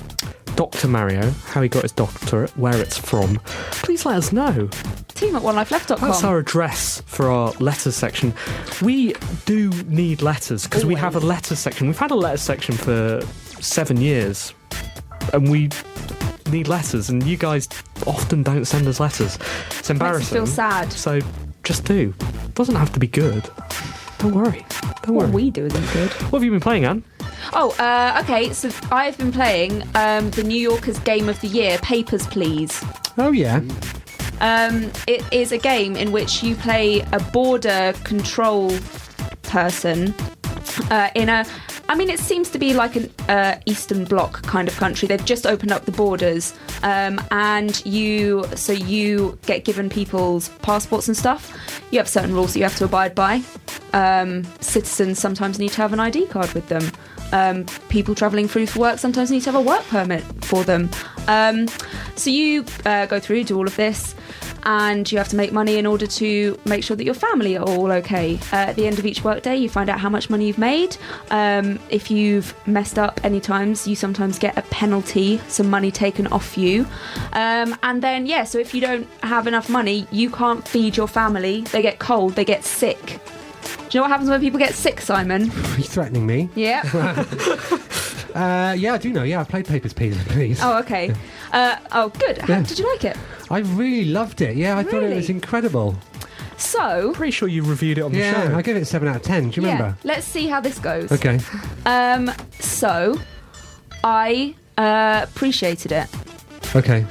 Dr. Mario, how he got his doctorate, where it's from? Please let us know. Team at onelifeleft.com. That's our address for our letters section. We do need letters because we have a letters section. We've had a letters section for 7 years and we need letters, and you guys often don't send us letters. It's embarrassing. Makes us feel sad. So just do. It doesn't have to be good. Don't worry. Don't What worry. we do isn't good. What have you been playing, Anne? Oh, okay, so I've been playing the New Yorker's Game of the Year, Papers, Please. Oh, yeah. It is a game in which you play a border control person it seems to be like an Eastern Bloc kind of country. They've just opened up the borders, and you get given people's passports and stuff. You have certain rules that you have to abide by. Citizens sometimes need to have an ID card with them. People travelling through for work sometimes need to have a work permit for them. So you go through, do all of this, and you have to make money in order to make sure that your family are all okay. At the end of each workday, you find out how much money you've made. If you've messed up any times, you sometimes get a penalty, some money taken off you. And then, so if you don't have enough money, you can't feed your family. They get cold, they get sick. Do you know what happens when people get sick, Simon? Are you threatening me? Yeah. Yeah, I do know. Yeah, I played Papers, Please. Oh, okay. Good. Yeah. Did you like it? I really loved it. Yeah, I thought it Really? was incredible. So, Pretty sure you reviewed it on the Yeah, show. I gave it a 7 out of 10. Do you remember? let's see how this goes. Okay. So, I appreciated it. Okay.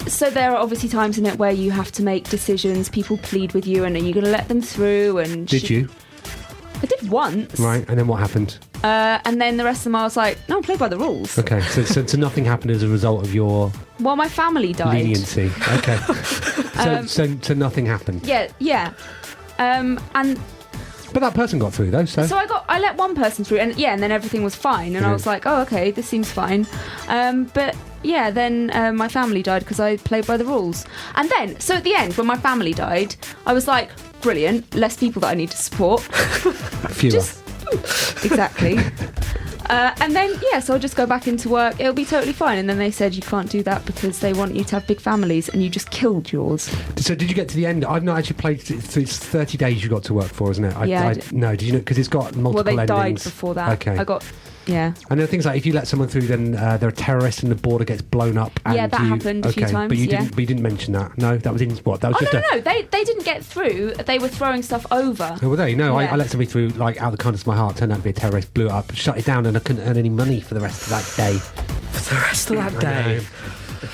So there are obviously times in it where you have to make decisions. People plead with you, and are you going to let them through? And Did you? I did once. Right, and then what happened? And then the rest of them I was like, no, play by the rules. Okay, so nothing happened as a result of your Well, my family died. leniency. Okay. So nothing happened. Yeah. And But that person got through though, so. so I let one person through, and then everything was fine, and I was like, oh, okay, this seems fine. But yeah, then my family died because I played by the rules. And then, so at the end, when my family died, I was like, brilliant, less people that I need to support. Fewer. Exactly. And then, so I'll just go back into work. It'll be totally fine. And then they said you can't do that because they want you to have big families, and you just killed yours. So did you get to the end? I've not actually played. It's 30 days you got to work for, isn't it? No, did you know? Because it's got multiple Well, they endings. died before that. Okay. Yeah. And there are things like if you let someone through, then they're a terrorist and the border gets blown up. And Yeah, that happened a few times, But you yeah. didn't mention that. No, that was in what? That was just No, they didn't get through. They were throwing stuff over. Oh, well, there you know. Yeah. I let somebody through, like, out of the kindness of my heart, turned out to be a terrorist, blew it up, shut it down, and I couldn't earn any money for the rest of that day. For the rest of that I day. know.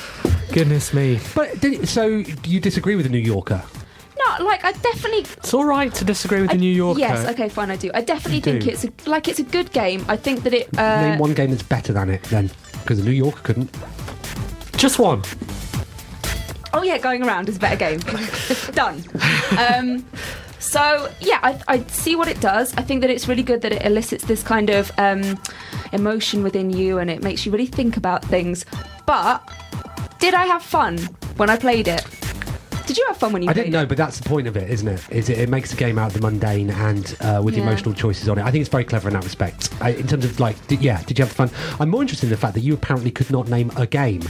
Goodness me. But so you disagree with the New Yorker? No, I definitely. It's all right to disagree with the New Yorker. Yes, okay, fine, I do. I definitely You think do. it's a good game. I think that it. Name one game that's better than it, then, because the New Yorker couldn't. Just one. Oh yeah, Going Around is a better game. Done. So yeah, I see what it does. I think that it's really good that it elicits this kind of emotion within you, and it makes you really think about things. But did I have fun when I played it? Did you have fun when you played it? I didn't know, but that's the point of it, isn't it? It makes the game out of the mundane and with the emotional choices on it. I think it's very clever in that respect. In terms of did you have fun? I'm more interested in the fact that you apparently could not name a game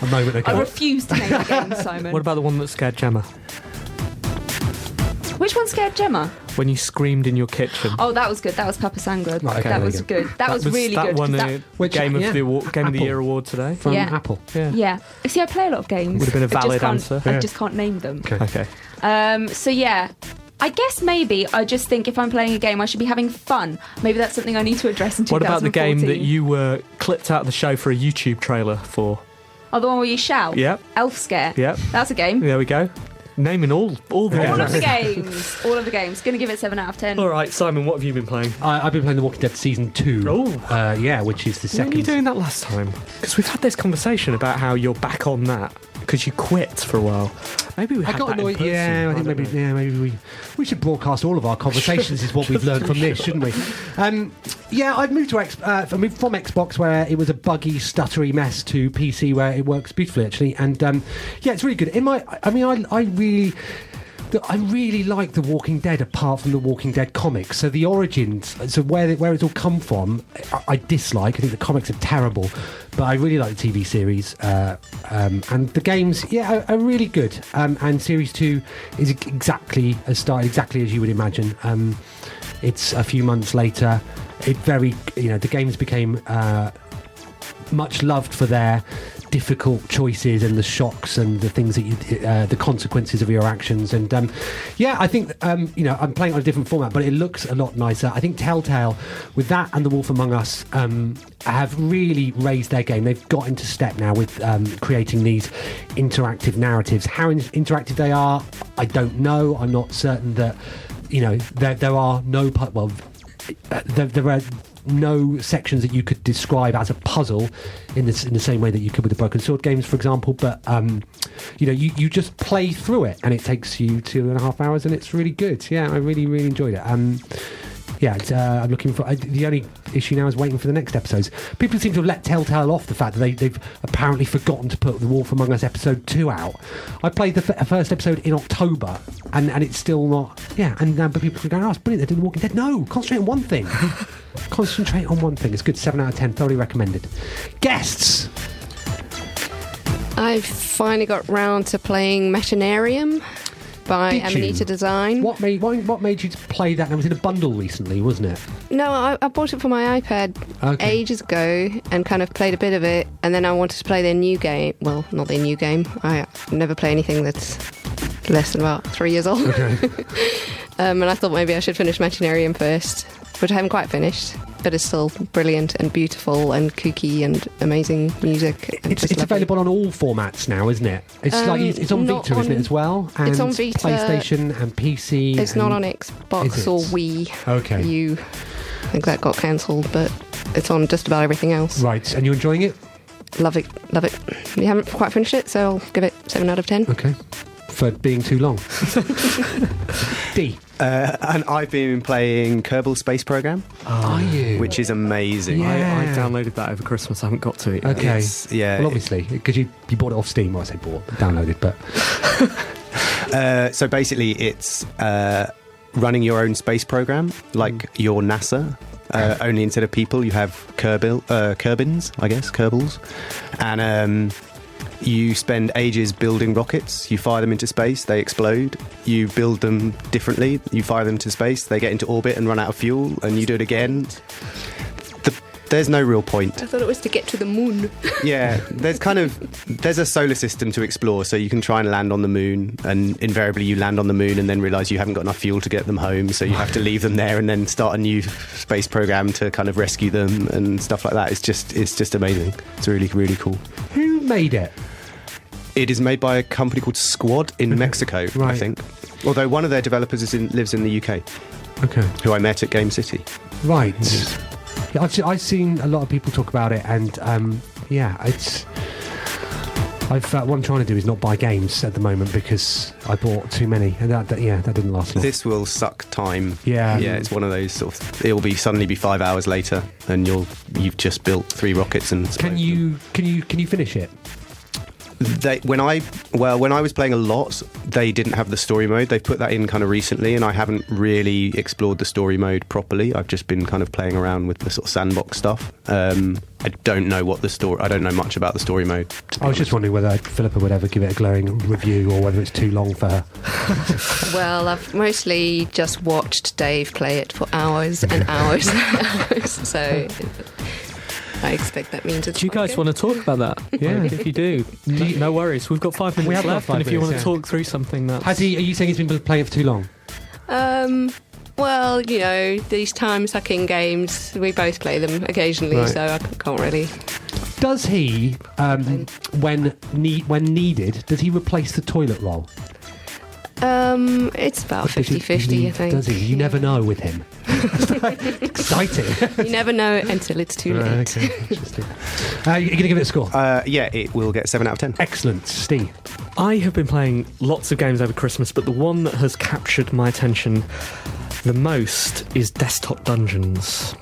a moment ago. I refuse to name a game, Simon. What about the one that scared Gemma? Which one scared Gemma? When you screamed in your kitchen. Oh, that was good. That was Papa Sangre. Right, okay, that there was you good. That was really that good. Won 'cause a Which- game of yeah. the game of the Apple. year award today. From Yeah. Apple. Yeah. See, I play a lot of games. Would have been a I just valid can't- answer. I Yeah. just can't name them. Okay. Okay. So yeah, I guess maybe I just think if I'm playing a game, I should be having fun. Maybe that's something I need to address in 2014. What about the game that you were clipped out of the show for a YouTube trailer for? Oh, the one where you shout? Yep. Elf Scare? Yep. That's a game. There we go. Naming all the All games. of the games. All of the games. Going to give it 7 out of 10. All right, Simon, what have you been playing? I've been playing The Walking Dead Season 2. Oh. Yeah, which is the second. When were you doing that last time? Because we've had this conversation about how you're back on that because you quit for a while. Maybe we had got that in annoyed. person. Yeah, I think maybe we should broadcast all of our conversations. Is what we've learned from this, shouldn't we? Yeah, I've moved to from Xbox, where it was a buggy, stuttery mess, to PC, where it works beautifully actually. And yeah, it's really good. I really like The Walking Dead, apart from The Walking Dead comics. So the origins, so where it's all come from, I dislike. I think the comics are terrible, but I really like the TV series. And the games, yeah, are really good. And Series 2 is exactly as you would imagine. It's a few months later. The games became much loved for their difficult choices and the shocks and the things that the consequences of your actions. And I think I'm playing on a different format, but it looks a lot nicer. I think Telltale, with that and The Wolf Among Us, have really raised their game. They've got into step now with creating these interactive narratives. How interactive they are, I don't know. I'm not certain that there are no there are no sections that you could describe as a puzzle in the same way that you could with the Broken Sword games, for example. But you just play through it, and it takes you 2.5 hours, and it's really good. Yeah, I really, really enjoyed it. I'm looking for. The only issue now is waiting for the next episodes. People seem to have let Telltale off the fact that they've apparently forgotten to put The Wolf Among Us episode 2 out. I played the first episode in October, and it's still not. Yeah, but people are going, "Oh, it's brilliant! They're doing The Walking Dead." No, concentrate on one thing. Concentrate on one thing. It's good. 7 out of 10. Thoroughly recommended. Guests. I finally got round to playing Machinarium by Amanita Design. What made you play that? It was in a bundle recently, wasn't it? No, I bought it for my iPad ages ago and kind of played a bit of it, and then I wanted to play their new game. Well, not their new game. I never play anything that's less than about 3 years old. Okay. And I thought maybe I should finish Machinarium first, which I haven't quite finished, but it's still brilliant and beautiful and kooky and amazing music. It's available on all formats now, isn't it? It's on Vita, isn't it, as well? And it's on Vita, PlayStation and PC. It's not on Xbox or Wii. Okay. I think that got cancelled, but it's on just about everything else. Right, and you're enjoying it? Love it. We haven't quite finished it, so I'll give it 7 out of 10. Okay. For being too long. D. And I've been playing Kerbal Space Program. Are you? Which is amazing. Yeah. I downloaded that over Christmas. I haven't got to it yet. Okay. Well, obviously, because you bought it off Steam. Well, I say bought, downloaded, but... So basically, it's running your own space program, like your NASA. Only instead of people, you have Kerbins, I guess, Kerbals. And... you spend ages building rockets. You fire them into space, they explode. You build them differently. You fire them into space, they get into orbit and run out of fuel, and you do it again. There's no real point. I thought it was to get to the moon. Yeah, there's a solar system to explore, so you can try and land on the moon, and invariably you land on the moon and then realise you haven't got enough fuel to get them home, so you have to leave them there and then start a new space program to kind of rescue them and stuff like that. It's just amazing. It's really, really cool. Who made it? It is made by a company called Squad in Mexico, right. I think. Although one of their developers lives in the UK. Okay. Who I met at Game City. Right. Yeah, I've seen a lot of people talk about it, and what I'm trying to do is not buy games at the moment because I bought too many, and that didn't last long. This will suck time. Yeah. Yeah, it's one of those sort of. It will suddenly be 5 hours later, and you've just built 3 rockets and. Can you finish it? When I was playing a lot, they didn't have the story mode. They put that in kind of recently, and I haven't really explored the story mode properly. I've just been kind of playing around with the sort of sandbox stuff. I don't know I don't know much about the story mode. I was just wondering whether Philippa would ever give it a glowing review or whether it's too long for her. Well, I've mostly just watched Dave play it for hours and hours and hours, so... I expect that means it's. Do you guys want to talk about that? Yeah, if you do, no worries. We've got 5 minutes left, and if you want to talk through something, that's. Are you saying he's been playing it for too long? Well, these time-sucking games, we both play them occasionally, so I can't really... Does he, when needed, does he replace the toilet roll? It's about 50-50, I think. Does he? You never know with him. Exciting. You never know until it's too late. Okay, interesting. You're going to give it a score? Yeah, it will get 7 out of 10. Excellent. Steve? I have been playing lots of games over Christmas, but the one that has captured my attention the most is Desktop Dungeons.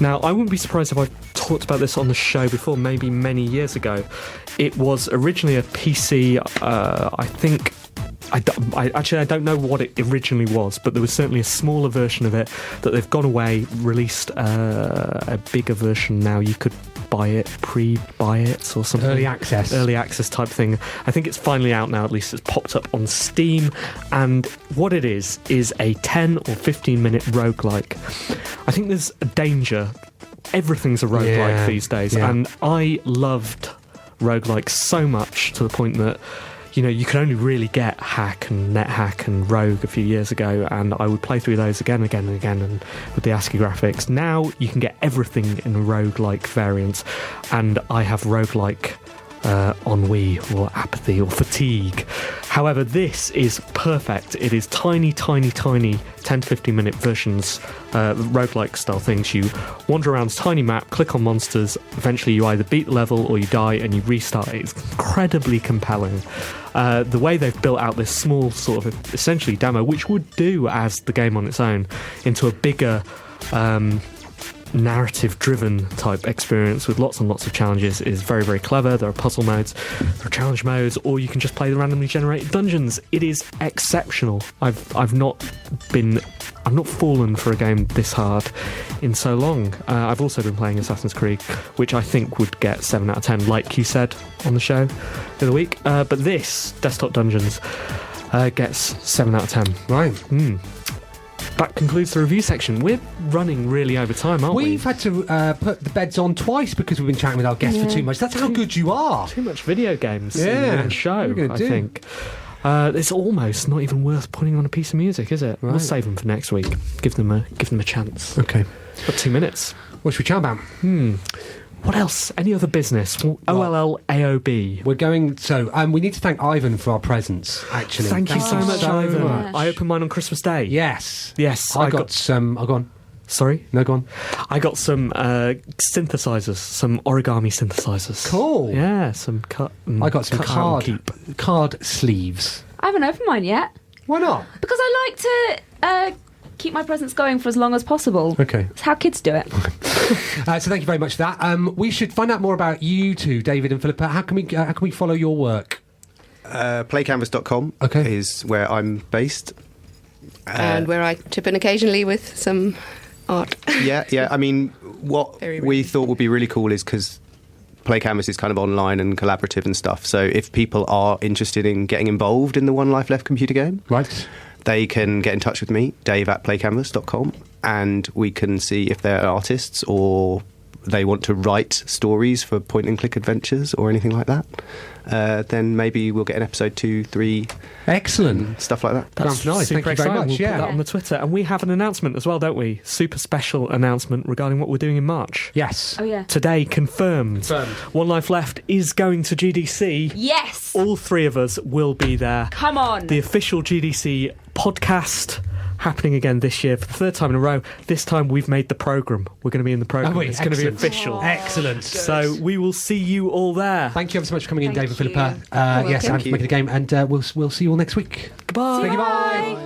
Now, I wouldn't be surprised if I talked about this on the show before, maybe many years ago. It was originally a PC, I think... I don't know what it originally was, but there was certainly a smaller version of it that they've gone away, released a bigger version now. You could buy it, pre-buy it or something. Early access type thing. I think it's finally out now, at least it's popped up on Steam, and what it is a 10 or 15 minute roguelike. I think there's a danger. Everything's a roguelike these days, and I loved roguelikes so much to the point that you could only really get Hack and NetHack and Rogue a few years ago, and I would play through those again and again and again, and with the ASCII graphics. Now you can get everything in a roguelike variant, and I have roguelike ennui or apathy or fatigue. However, this is perfect. It is tiny 10 to 15 minute versions, roguelike style things. You wander around this tiny map, click on monsters, eventually you either beat the level or you die and you restart. It's incredibly compelling. The way they've built out this small sort of essentially demo, which would do as the game on its own, into a bigger narrative-driven type experience with lots and lots of challenges, is very, very clever. There are puzzle modes, there are challenge modes, or you can just play the randomly generated dungeons. It is exceptional. I've not fallen for a game this hard in so long. I've also been playing Assassin's Creed, which I think would get 7 out of 10, like you said on the show the other week. But this, Desktop Dungeons, gets 7 out of 10. Right. That concludes the review section. We're running really over time, aren't we? We've had to put the beds on twice because we've been chatting with our guests for too much. That's how good you are. Too much video games in one show, I think. It's almost not even worth putting on a piece of music, is it? Right. We'll save them for next week. Give them a chance. Okay. Got 2 minutes. What should we chat about? What else? Any other business? OLL AOB. We're going... So, we need to thank Ivan for our presents, actually. Thank you so much, Ivan. I opened mine on Christmas Day. Yes. I got some... Oh, go on. Sorry? No, go on. I got some synthesizers, some origami synthesizers. Cool. Yeah, some cut... I got some card sleeves. I haven't opened mine yet. Why not? Because I like to... keep my presents going for as long as possible. Okay. It's how kids do it. So thank you very much for that. We should find out more about you two, David and Philippa. How can we follow your work? Playcanvas.com is where I'm based. And where I chip in occasionally with some art. Yeah. I mean, what we thought would be really cool is because Playcanvas is kind of online and collaborative and stuff. So if people are interested in getting involved in the One Life Left computer game... Right. They can get in touch with me, dave@playcanvas.com, and we can see if they're artists or they want to write stories for point-and-click adventures or anything like that. Then maybe we'll get an episode 2, 3... Excellent. Stuff like that. That's nice. Thank you very much. We'll put that on the Twitter. And we have an announcement as well, don't we? Super special announcement regarding what we're doing in March. Yes. Oh, yeah. Today, confirmed. One Life Left is going to GDC. Yes! All 3 of us will be there. Come on! The official GDC podcast happening again this year for the 3rd time in a row. This time we've made the programme. We're going to be in the programme. It's going to be official. Excellent. So we will see you all there. Thank you ever so much for coming in, Dave and Philippa. Yes, and for making the game. And we'll see you all next week. Goodbye. Bye.